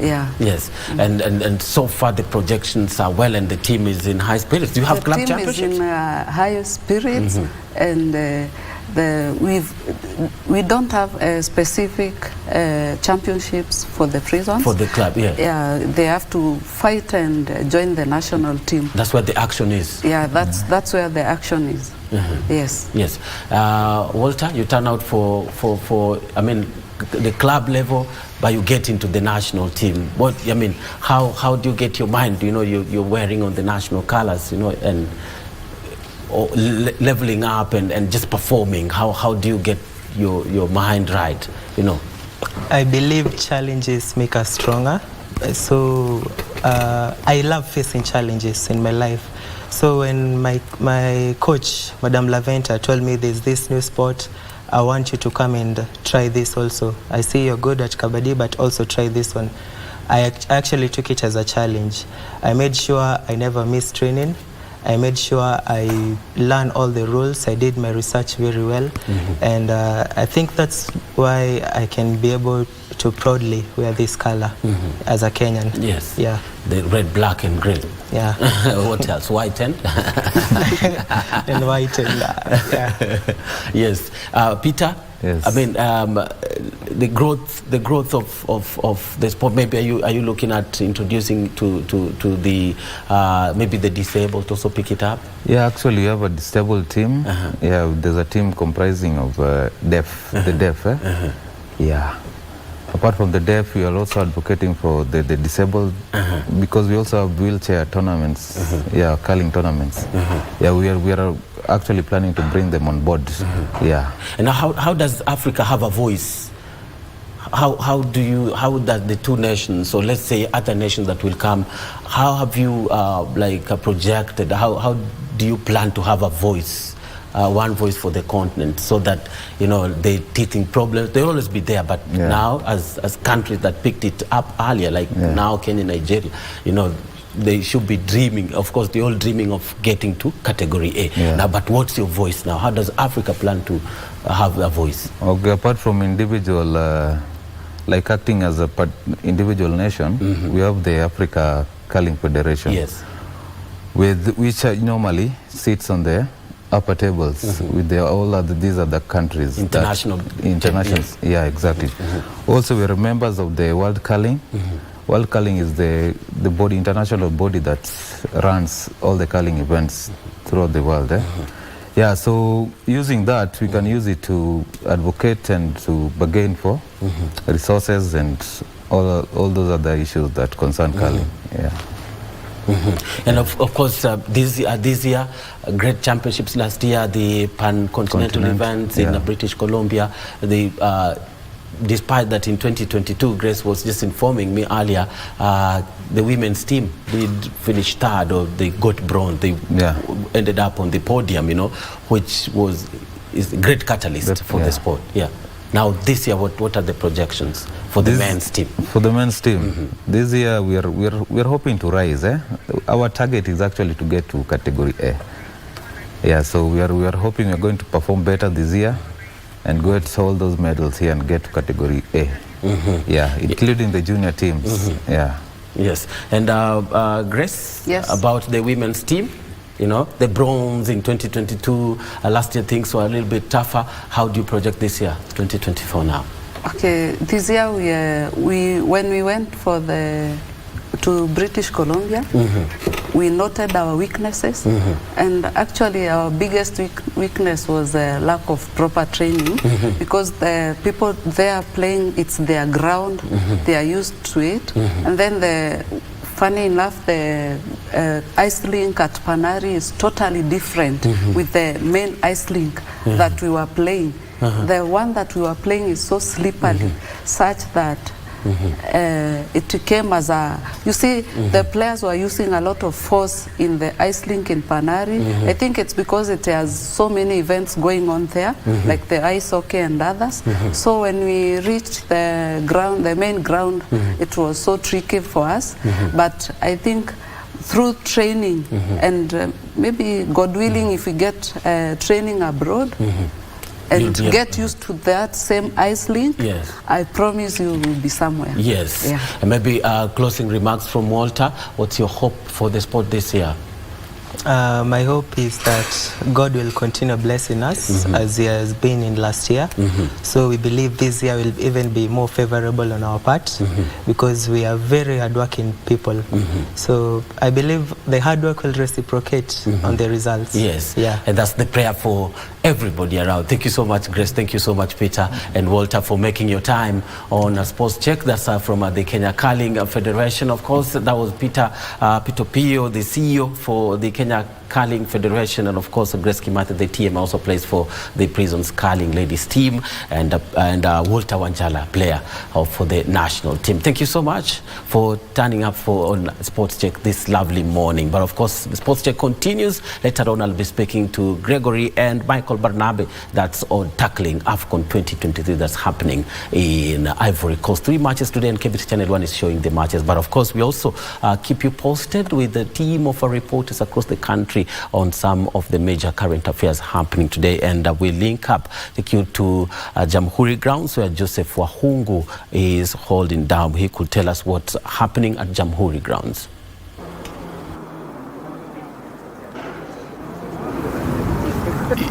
Yes, and so far the projections are well, and the team is in high spirits. Do you have club championships? The team is in high spirits, and we don't have specific championships for the prisons. For the club, yeah. Yeah, they have to fight and join the national team. That's where the action is. Yeah, that's where the action is. Yes. Yes. Walter, you turn out for I mean, the club level, but you get into the national team. What I mean, how do you get your mind? You know, you're wearing on the national colors, you know, and leveling up and just performing. How do you get your mind right? You know. I believe challenges make us stronger. So I love facing challenges in my life. So when my coach, Madam Laventa, told me there's this new sport, I want you to come and try this also. I see you're good at kabadi, but also try this one. I actually took it as a challenge. I made sure I never missed training. I made sure I learned all the rules. I did my research very well. And I think that's why I can be able to proudly wear this color as a Kenyan. Yes. Yeah. The red, black, and green. Yeah. What else? White and? And white and yeah. Yes. Peter? Yes. I mean, the growth of the sport. Maybe are you looking at introducing to the maybe the disabled to also pick it up? Yeah, actually, we have a disabled team. Yeah, there's a team comprising of deaf, the deaf. Yeah. Apart from the deaf, we are also advocating for the disabled because we also have wheelchair tournaments. Yeah, curling tournaments. Yeah, we are actually planning to bring them on board. Yeah. And how does Africa have a voice? How does the two nations, so let's say other nations that will come, how have you projected? How do you plan to have a voice? One voice for the continent, so that, you know, the teething problems, they'll always be there, but now as countries that picked it up earlier, like now Kenya, Nigeria, you know, they should be dreaming, of course they're all dreaming of getting to category A. Now, but what's your voice now? How does Africa plan to have a voice? Okay, apart from individual, like acting as a individual nation, we have the Africa Curling Federation. Yes. With which normally sits on the upper tables with these are the countries. International. Yeah, exactly. Also, we are members of the World Curling. World Curling is the international body that runs all the curling events throughout the world. Yeah, so using that, we can use it to advocate and to bargain for resources and all those other issues that concern curling. Yeah. And of course, this year, great championships last year, the pan-continental events in British Columbia. Despite that, in 2022, Grace was just informing me earlier, the women's team did finish third, or they got bronze. They ended up on the podium, you know, which is a great catalyst for the sport. Yeah. Now, this year, what are the projections for the men's team? For the men's team, this year we are hoping to rise. Our target is actually to get to category A. Yeah, so we are hoping we are going to perform better this year and get all those medals here and get to category A. Yeah, including the junior teams. Yeah. Yes, and Grace, about the women's team. You know, the bronze in 2022, last year things were a little bit tougher. How do you project this year, 2024 now? Okay, this year when we went to British Columbia, we noted our weaknesses, and actually our biggest weakness was the lack of proper training, because the people they are playing, it's their ground, they are used to it, and then funny enough, the ice rink at Panari is totally different with the main ice rink that we were playing. The one that we were playing is so slippery, such that it came as a, you see, the players were using a lot of force in the ice rink in Panari. I think it's because it has so many events going on there, like the ice hockey and others. So when we reached the ground, the main ground, it was so tricky for us. But I think through training and maybe God willing, if we get training abroad, and get used to that same ice rink, I promise you will be somewhere. Yes. Yeah. And maybe closing remarks from Walter. What's your hope for the sport this year? My hope is that God will continue blessing us as He has been in last year. So we believe this year will even be more favorable on our part because we are very hardworking people. So I believe the hard work will reciprocate on the results. Yes, and that's the prayer for everybody around. Thank you so much, Grace. Thank you so much, Peter and Walter, for making your time on a Sports Check. That's from the Kenya Curling Federation. Of course, that was Peter Pio, the CEO for the Kenya Curling Federation, and of course Grace Kimathi, the TM, also plays for the Prisons Curling Ladies team, and Walter Wanjala, player for the national team. Thank you so much for turning up on Sports Check this lovely morning. But of course, the Sports Check continues. Later on, I'll be speaking to Gregory and Michael Barnabe. That's on tackling AFCON 2023 that's happening in Ivory Coast. 3 matches today, and KBC Channel 1 is showing the matches. But of course, we also keep you posted with the team of our reporters across the country on some of the major current affairs happening today. And we link up, take you to Jamhuri grounds where Joseph Wahungu is holding down. He could tell us what's happening at Jamhuri grounds.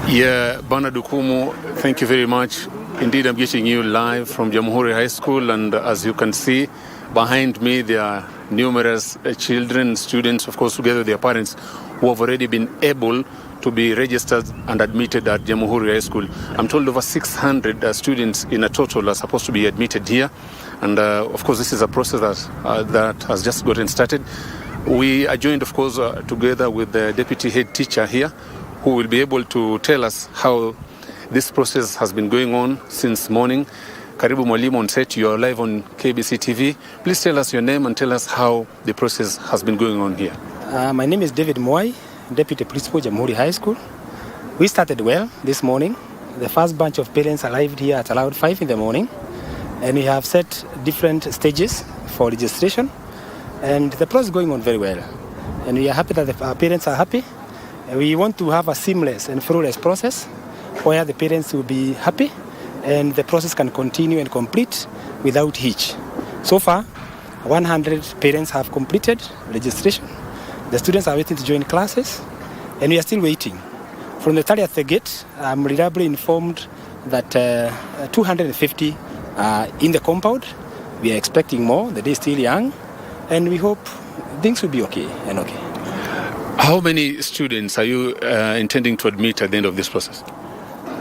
Yeah, Bernard Okumu, thank you very much. Indeed, I'm getting you live from Jamhuri High School, and as you can see behind me, there are numerous children, students, of course, together with their parents, who have already been able to be registered and admitted at Jamhuri High School. I'm told over 600 students in a total are supposed to be admitted here, and of course, this is a process that has just gotten started. We are joined, of course, together with the deputy head teacher here, who will be able to tell us how this process has been going on since morning. Karibu Mwalimu on set, you are live on KBC TV. Please tell us your name and tell us how the process has been going on here. My name is David Moy, Deputy Principal, Jamhuri High School. We started well this morning. The first bunch of parents arrived here at around 5 in the morning, and we have set different stages for registration, and the process is going on very well. And we are happy that our parents are happy. We want to have a seamless and flawless process where the parents will be happy and the process can continue and complete without hitch. So far, 100 parents have completed registration. The students are waiting to join classes, and we are still waiting. From the tally at the gate, I'm reliably informed that 250 are in the compound. We are expecting more. The day is still young, and we hope things will be okay. How many students are you intending to admit at the end of this process?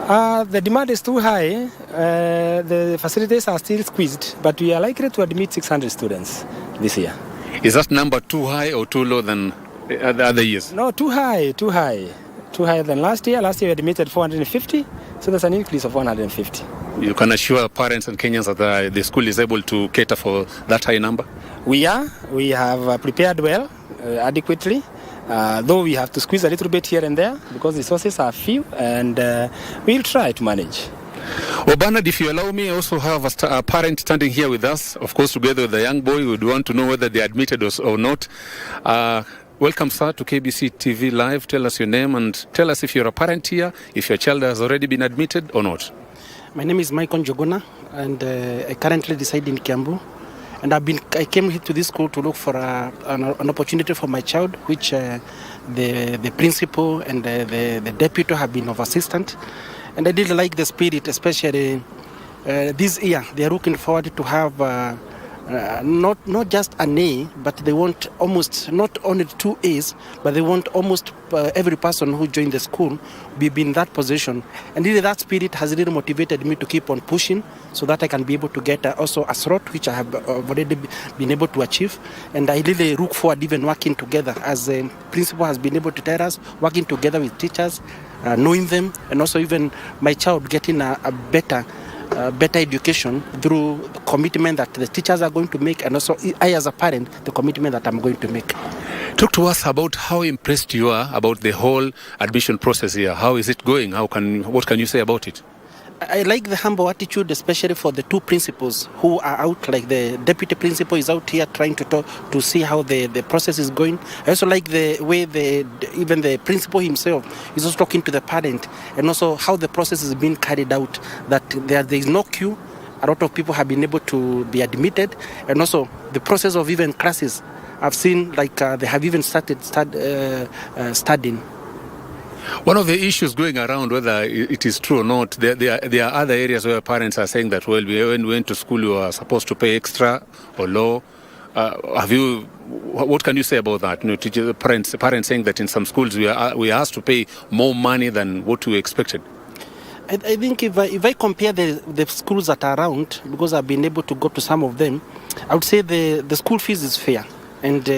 The demand is too high. The facilities are still squeezed, but we are likely to admit 600 students this year. Is that number too high or too low than the other years? No, too high. Too higher than last year. Last year we admitted 450, so that's an increase of 150. You can assure parents and Kenyans that the school is able to cater for that high number? We have prepared well, adequately. Though we have to squeeze a little bit here and there because resources are few, and we'll try to manage. Well, Bernard, if you allow me, I also have a parent standing here with us, of course, together with the young boy. We would want to know whether they admitted or not. Welcome, sir, to KBC TV Live. Tell us your name and tell us if you're a parent here, if your child has already been admitted or not. My name is Michael Njoguna, and I currently reside in Kiambu. And I came here to this school to look for an opportunity for my child, which the principal and the deputy have been of assistant. And I did like the spirit, especially this year. They are looking forward to have not just an A, but they want almost not only 2 A's, but they want almost every person who joined the school be in that position. And really that spirit has really motivated me to keep on pushing so that I can be able to get also a slot, which I have already been able to achieve. And I really look forward even working together, as the principal has been able to tell us, working together with teachers, knowing them, and also even my child getting a better education through the commitment that the teachers are going to make, and also I as a parent, the commitment that I'm going to make. Talk to us about how impressed you are about the whole admission process here. How is it going? What can you say about it? I like the humble attitude, especially for the two principals who are out, like the deputy principal is out here trying to talk, to see how the process is going. I also like the way even the principal himself is also talking to the parent, and also how the process is being carried out, that there is no queue. A lot of people have been able to be admitted, and also the process of even classes I've seen like they have even started studying. One of the issues going around, whether it is true or not, there are other areas where parents are saying that, well, when we went to school, you are supposed to pay extra or low. What can you say about that? You know, teachers, parents saying that in some schools we are asked to pay more money than what we expected. I think if I compare the schools that are around, because I've been able to go to some of them, I would say the school fees is fair. And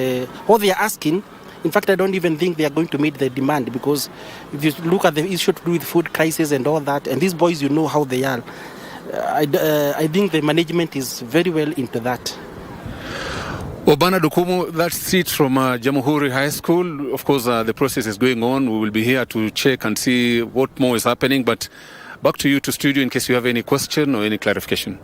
what they are asking, in fact, I don't even think they are going to meet the demand, because if you look at the issue to do with food crisis and all that, and these boys, you know how they are. I think the management is very well into that. Well, Bernard Okumu, that's it from Jamhuri High School. Of course, the process is going on. We will be here to check and see what more is happening. But back to you to studio in case you have any question or any clarification.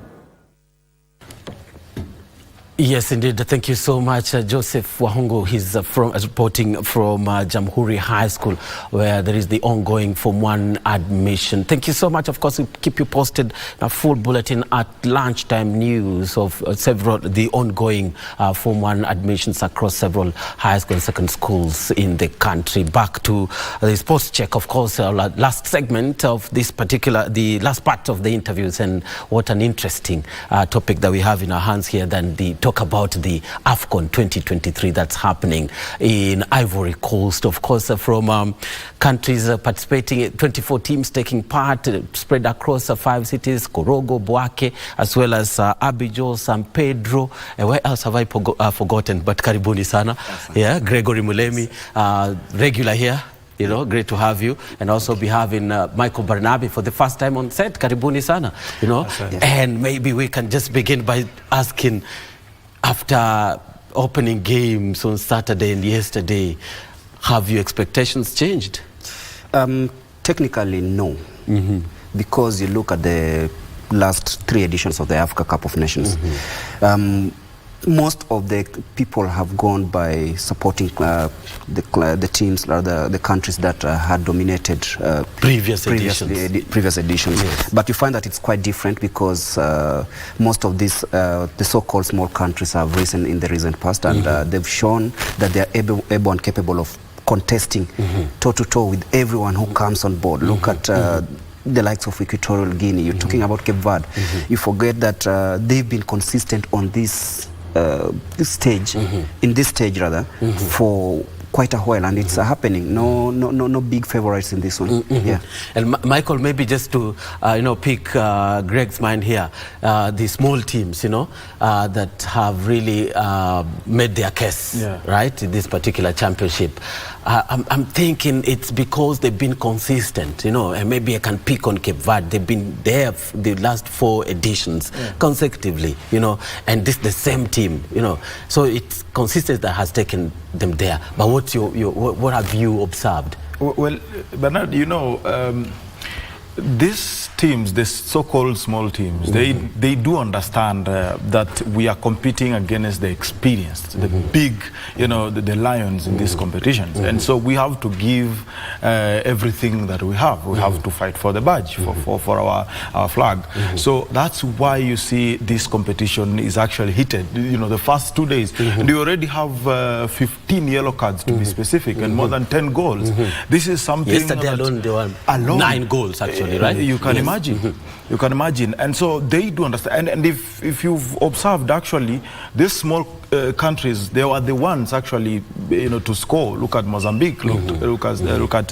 Yes, indeed. Thank you so much, Joseph Wahungu. He's reporting from Jamhuri High School, where there is the ongoing Form 1 admission. Thank you so much. Of course, we'll keep you posted. A full bulletin at lunchtime news of the ongoing Form 1 admissions across several high school and secondary schools in the country. Back to the sports check, of course, last segment of this the last part of the interviews, and what an interesting topic that we have in our hands here than the talk about the AFCON 2023 that's happening in Ivory Coast. Of course, from countries participating, 24 teams taking part, spread across 5 cities, Korogo, Bouake, as well as Abidjan, San Pedro. Where else have I forgotten? But karibuni sana. Yeah, Gregory Mulemi, regular here. You know, great to have you, and also be having Michael Barnaby for the first time on set. Karibuni sana. You know, and maybe we can just begin by asking, after opening games on Saturday and yesterday, have your expectations changed? Technically, no. Because you look at the last 3 editions of the Africa Cup of Nations, most of the people have gone by supporting the teams, or the countries that had dominated previous editions. Yes. But you find that it's quite different, because most of these the so-called small countries have risen in the recent past, and they've shown that they are able and capable of contesting toe-to-toe with everyone who comes on board. Look at the likes of Equatorial Guinea. You're talking about Cape Verde. You forget that they've been consistent on this stage, in this stage rather, for quite a while, and it's happening. No big favorites in this one. Yeah. And Michael, maybe just to pick Greg's mind here, the small teams, that have really made their case, right, in this particular championship. I'm thinking it's because they've been consistent, and maybe I can pick on Cape Verde. They've been there the last 4 editions consecutively, and this the same team, so it's consistency that has taken them there. But what have you observed? Well, Bernard, these teams, the so-called small teams, they do understand that we are competing against the experienced, the big, the lions in these competitions. And so we have to give everything that we have. We have to fight for the badge, for our flag. So that's why you see this competition is actually heated. The first 2 days, and you already have 15 yellow cards, to be specific, and more than 10 goals. This is something. Yesterday alone, there were 9 goals, actually. Right? You can imagine. You can imagine. And so they do understand. And if you've observed, actually, these small countries, they were the ones actually, to score. Look at Mozambique. Look at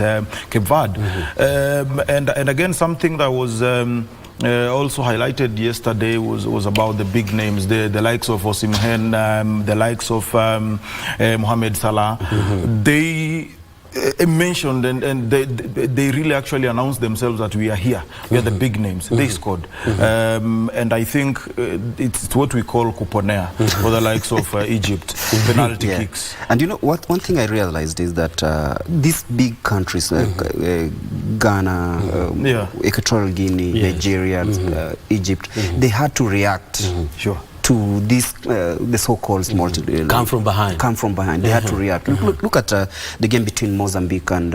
Cape Verde. And again, something that was also highlighted yesterday was about the big names, the likes of Osimhen, the likes of Mohamed Salah. They mentioned and they really actually announced themselves that we are here. We are the big names. They scored. And I think it's what we call couponner for the likes of Egypt, penalty kicks. And what? One thing I realized is that these big countries, Ghana, Equatorial Guinea, Nigeria, Egypt, they had to react. Sure. to this the so-called small come from behind. Come from behind. They had to react. Look at the game between Mozambique and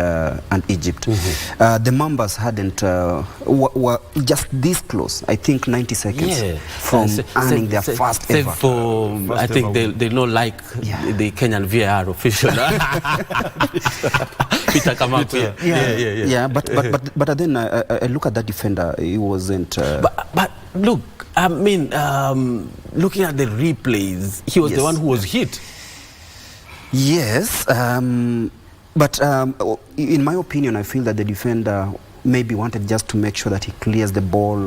Egypt. The Mambas hadn't were just this close. I think 90 seconds from earning their first ever. I think they don't like the Kenyan VAR official. Peter Kamapu. But then I look at that defender. He wasn't. But look, I mean, looking at the replays, he was the one who was hit. Yes, but in my opinion, I feel that the defender maybe wanted just to make sure that he clears the ball,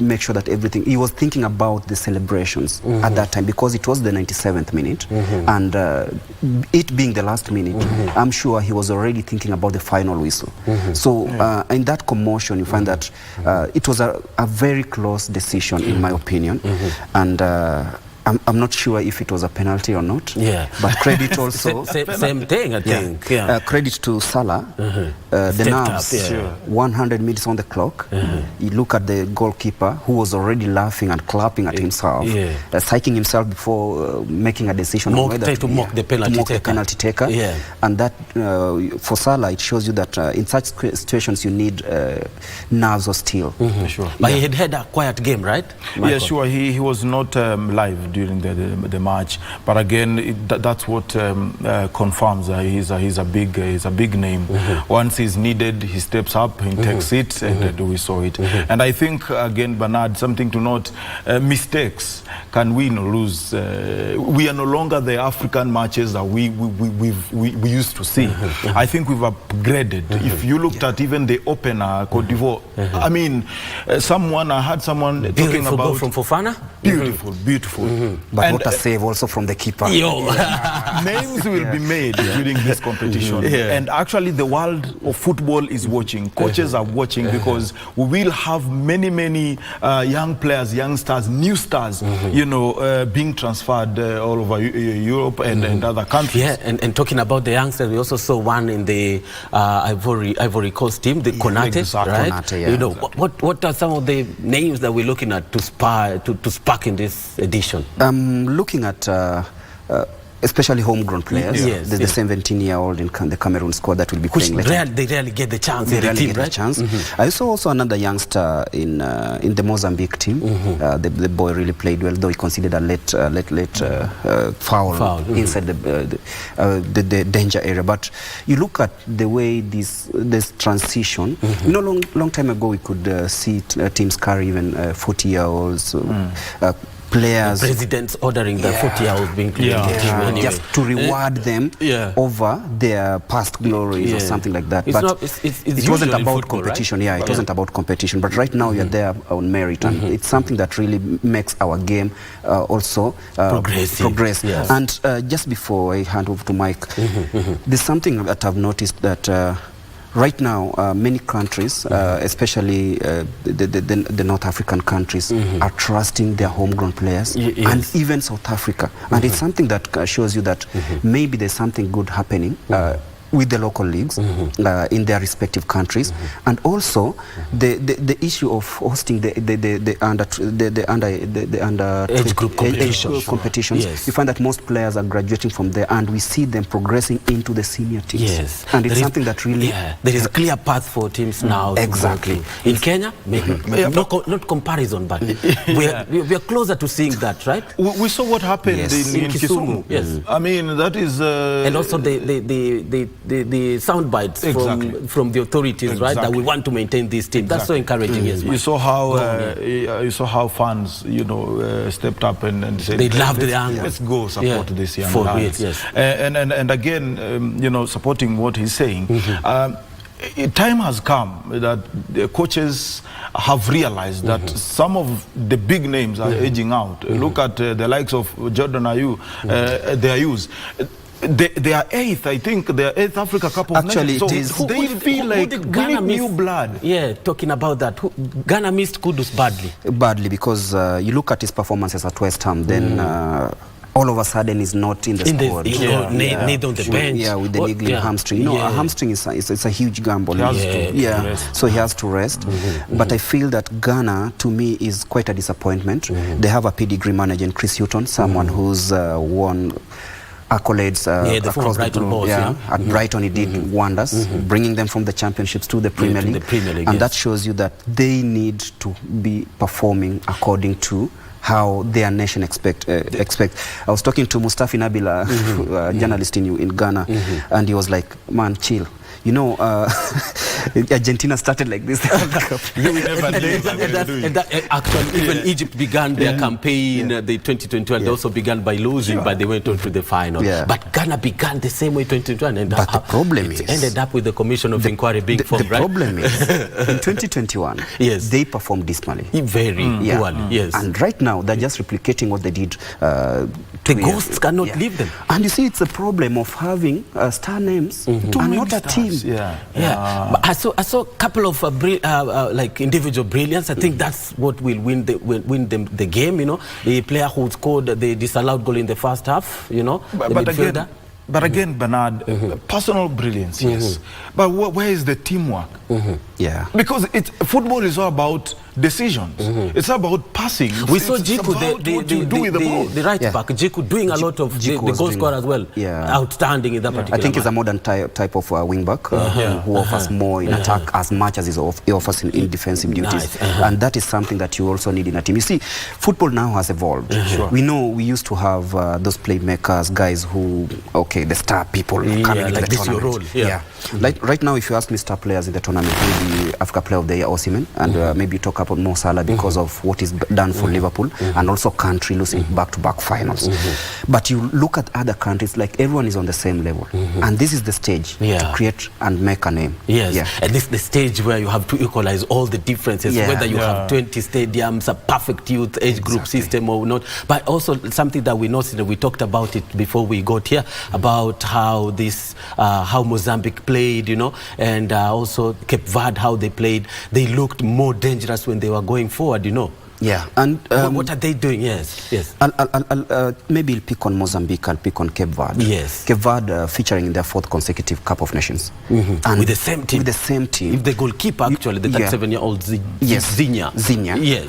make sure that everything. He was thinking about the celebrations at that time because it was the 97th minute, and it being the last minute, I'm sure he was already thinking about the final whistle. So in that commotion, you find that it was a very close decision, in my opinion, and I'm not sure if it was a penalty or not. But credit also same thing, I think. Credit to Salah. The nerves. 100 minutes on the clock. You look at the goalkeeper who was already laughing and clapping at himself, psyching himself before making a decision on whether to mock the penalty taker. And that for Salah, it shows you that in such situations you need nerves of steel. But he had a quiet game, right, Michael? Yeah, sure. He was not live during the match, but again that's what confirms he's a big name. Once he's needed, he steps up, he takes it, and we saw it. And I think again, Bernard, something to note: mistakes can win or lose. We are no longer the African matches that we used to see. I think we've upgraded. If you looked at even the opener, Cote d'Ivoire, I mean, I had someone talking about from Fofana. Beautiful. But what a save also from the keeper. Names will be made during this competition. And actually the world of football is watching. Coaches are watching because we will have many young players, young stars, new stars, being transferred all over Europe and other countries. And talking about the youngsters, we also saw one in the Ivory Coast team, the Konate, right? Konate, what are some of the names that we're looking at to spark in this edition? Looking at especially homegrown players. There's the 17-year-old in the Cameroon squad that will be playing later. They rarely get the chance. I saw also another youngster in the Mozambique team. The boy really played well, though he considered a late foul inside the danger area. But you look at the way this transition. Long time ago we could see teams carry even 40-year-olds. Players, the presidents ordering the 40-year-olds being cleared in the team anyway. Just to reward them over their past glories or something like that. It wasn't about competition. Right? It wasn't about competition. But right now you're there on merit, and it's something that really makes our game also progress. And just before I hand over to Mike, there's something that I've noticed that. Right now, many countries, especially the North African countries, are trusting their homegrown players, and even South Africa. And it's something that shows you that maybe there's something good happening with the local leagues in their respective countries, and also the issue of hosting the under age group competitions. You find that most players are graduating from there, and we see them progressing into the senior teams. And it's something that really there is a clear path for teams now. Exactly. In Kenya, maybe not comparison, but we are closer to seeing that, right? We saw what happened in Kisumu. Yes, I mean that is and also the sound bites from the authorities, right? That we want to maintain this team. That's so encouraging. Yes, you saw how fans, stepped up and said they loved the young. Let's go support this young lads. And again, supporting what he's saying. Time has come that the coaches have realized that some of the big names are aging out. Look at the likes of Jordan Ayew, their use. They are eighth, I think. They are eighth Africa Cup of Nations. So they feel like we need new blood. Yeah, talking about that. Ghana missed Kudus badly. Badly, because you look at his performances at West Ham, then all of a sudden is not in the squad. Need on the bench. Yeah, with the niggling hamstring. You know, a hamstring is a huge gamble. So he has to rest. But I feel that Ghana, to me, is quite a disappointment. They have a pedigree manager in Chris Hutton, someone who's won accolades across the globe. At Brighton he did wonders, bringing them from the championships to the Premier League. And that shows you that they need to be performing according to how their nation expect. I was talking to Mustafi Nabila, a journalist in Ghana, and he was like, man, chill. You know, Argentina started like this. Actually, even Egypt began their campaign, the 2021. They also began by losing, but they went on to the final. But Ghana began the same way 2021. But the problem is, ended up with the Commission of Inquiry being formed, right? The problem is, in 2021, they performed dismally. Very poorly, yes. And right now, they're just replicating what they did. The ghosts cannot leave them. And you see, it's a problem of having star names and not a team. But I saw a couple of like individual brilliance. I think that's what will win the game. You know, the player who scored the disallowed goal in the first half. You know, but again, Bernard, personal brilliance, yes. But where is the teamwork? Because football is all about decisions. It's about passing. We saw Jiku, the right back, Jiku doing a lot of the goal scorer as well. Outstanding in that particular I think he's a modern type of wing back who offers more in attack as much as he offers in defensive duties. And that is something that you also need in a team. You see, football now has evolved. We know we used to have those playmakers, guys who, the star people coming into the tournament. Right now, if you ask me star players in the tournament, maybe Africa Player of the Year, Osimhen, and maybe talk about Mo Salah because of what he's done for Liverpool, and also country losing back-to-back finals. But you look at other countries, like everyone is on the same level. And this is the stage to create and make a name. And this is the stage where you have to equalize all the differences, whether you have 20 stadiums, a perfect youth age group system or not. But also something that we noticed, we talked about it before we got here, about how how Mozambique played, you know, and also Cape Verde, how they played. They looked more dangerous when they were going forward, you know. And what are they doing? Yes. I'll maybe pick on Mozambique, I'll pick on Cape Verde. Cape Verde featuring in their 4th consecutive Cup of Nations. And with the same team. With the same team. If the goalkeeper, actually, the 37-year-old Zinya.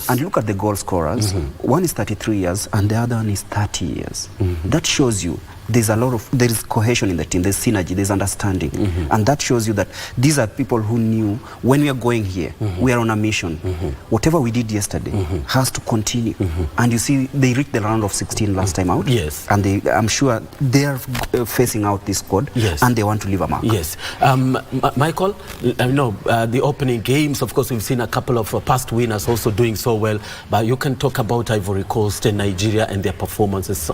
And look at the goal scorers. One is 33 years and the other one is 30 years. That shows you there is cohesion in the team, there's synergy, there's understanding. And that shows you that these are people who knew when we are going here, we are on a mission. Whatever we did yesterday has to continue. And you see, they reached the round of 16 last time out. And I'm sure they are facing out this squad and they want to leave a mark. Michael, the opening games, of course, we've seen a couple of past winners also doing so well, but you can talk about Ivory Coast and Nigeria and their performances.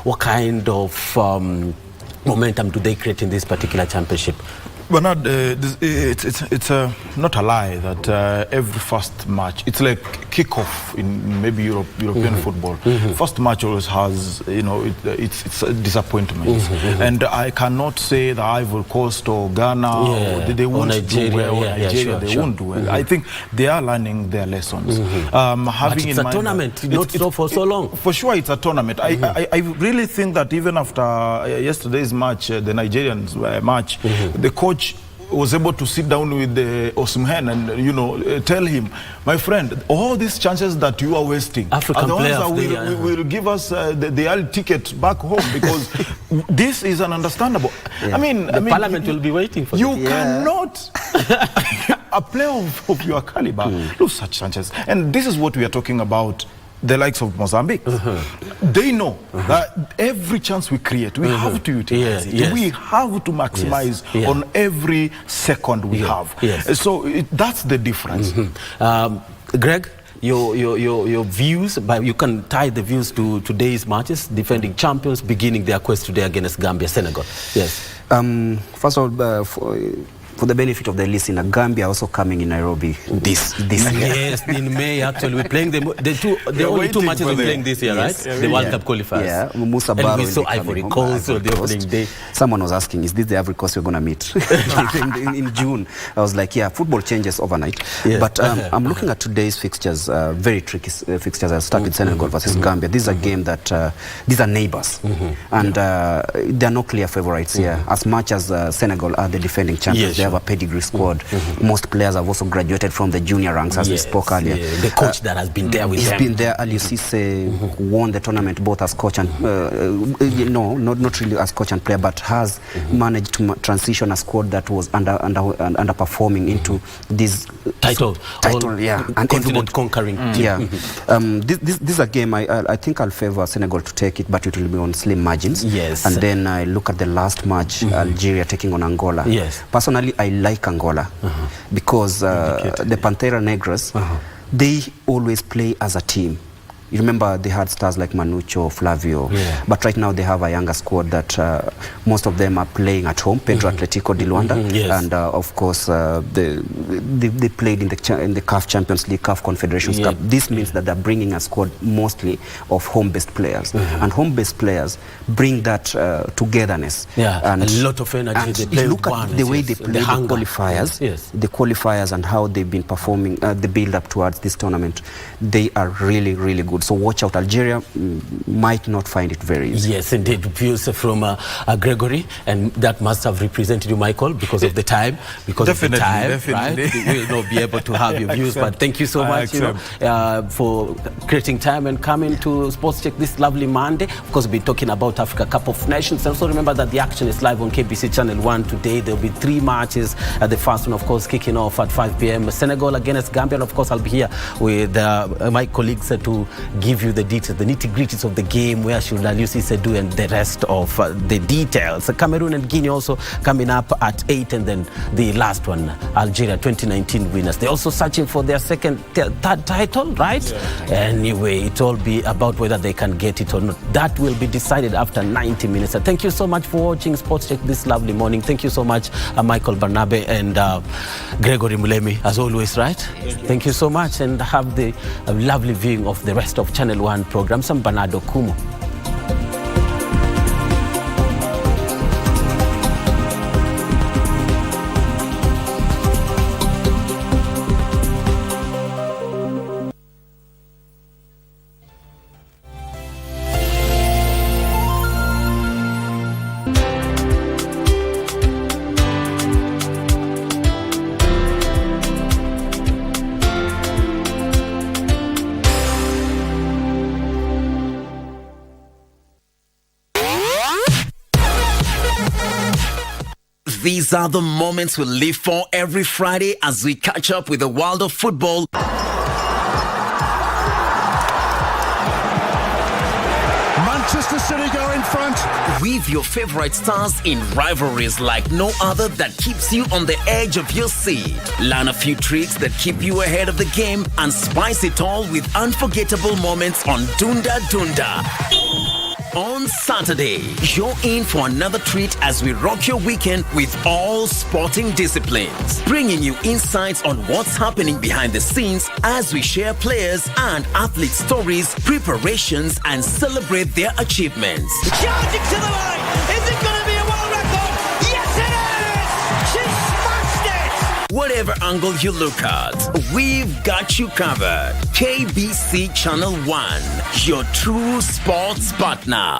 What kind of momentum do they create in this particular championship? Bernard, it's not a lie that every first match, it's like kickoff in maybe European football. First match always has, it's a disappointment. And I cannot say the Ivory Coast or Ghana, they won't do well, or Nigeria, they won't do well. I think they are learning their lessons. But it's a tournament, not so for so long. For sure, it's a tournament. I really think that even after yesterday's match, the Nigerians match, the coach was able to sit down with Osimhen and tell him, my friend, all these chances that you are wasting African are the ones that will give us the early ticket back home, because this is ununderstandable. I mean, Parliament will be waiting for you. Cannot a player of your caliber lose such chances, and this is what we are talking about. The likes of Mozambique, they know that every chance we create, we have to utilize it. We have to maximize on every second we have. So that's the difference. Greg, your views, but you can tie the views to today's matches. Defending champions beginning their quest today against Gambia, Senegal. First of all, for the benefit of the listener, Gambia also coming in Nairobi this year. Yes, in May actually we're playing the only two matches we're playing this year, yes, right? The World Cup qualifiers. Yeah, Musa and Barrow we saw Ivory Coast on the opening day. Someone was asking, is this the Ivory Coast we're going to meet in June? I was like, yeah, football changes overnight. Yes. But I'm looking at today's fixtures, very tricky fixtures. I'll start with Senegal versus Gambia. This is a game that, these are neighbors. And there are no clear favorites here. As much as Senegal are the defending champions, they have a pedigree squad. Most players have also graduated from the junior ranks, as we spoke earlier. The coach that has been there with them. He's been there. Aliou Cisse won the tournament both as coach and, no, not really as coach and player, but has managed to transition a squad that was underperforming into this title, yeah, and continent conquering team. Yeah. This is a game I think I'll favor Senegal to take it, but it will be on slim margins. Yes. And then I look at the last match, Algeria taking on Angola. Yes. Personally, I like Angola because the Pantera Negras, they always play as a team. You remember they had stars like Manucho, Flavio, but right now they have a younger squad that most of them are playing at home. Pedro Atletico de Luanda, and of course they played in the CAF Champions League, CAF Confederations Cup. This means that they're bringing a squad mostly of home-based players, and home-based players bring that togetherness. And a lot of energy. And they play look at the way they play the qualifiers, the qualifiers, and how they've been performing the build-up towards this tournament. They are really, really good. So watch out. Algeria might not find it very easy. Yes, indeed. Views from Gregory, and that must have represented you, Michael, because of the time. Because definitely, of the time, right? We will not be able to have your views, but thank you so much for creating time and coming to Sports Check this lovely Monday. Of course, we've been talking about Africa Cup of Nations. Also remember that the action is live on KBC Channel 1 today. There will be 3 matches. The first one, of course, kicking off at 5 p.m. Senegal against Gambia. And of course, I'll be here with my colleagues to give you the details, the nitty-gritties of the game, where should Aliou Cisse do, and the rest of the details. Cameroon and Guinea also coming up at 8, and then the last one, Algeria 2019 winners. They're also searching for their third title, right? Anyway, it will be about whether they can get it or not. That will be decided after 90 minutes. Thank you so much for watching Sports Check this lovely morning. Thank you so much, Michael Barnabe and Gregory Mulemi, as always, right? Thank you so much, and have the lovely viewing of the rest of Channel 1 programs. I'm Bernard Okumu. These are the moments we live for every Friday as we catch up with the world of football. Manchester City go in front. With your favorite stars in rivalries like no other that keeps you on the edge of your seat. Learn a few tricks that keep you ahead of the game and spice it all with unforgettable moments on Dunda Dunda. On Saturday, you're in for another treat as we rock your weekend with all sporting disciplines, bringing you insights on what's happening behind the scenes as we share players and athlete stories, preparations, and celebrate their achievements. Charging to the line! Is it going to be a world record? Yes, it is! She smashed it! Whatever angle you look at, we've got you covered. KBC Channel 1, your true sports partner.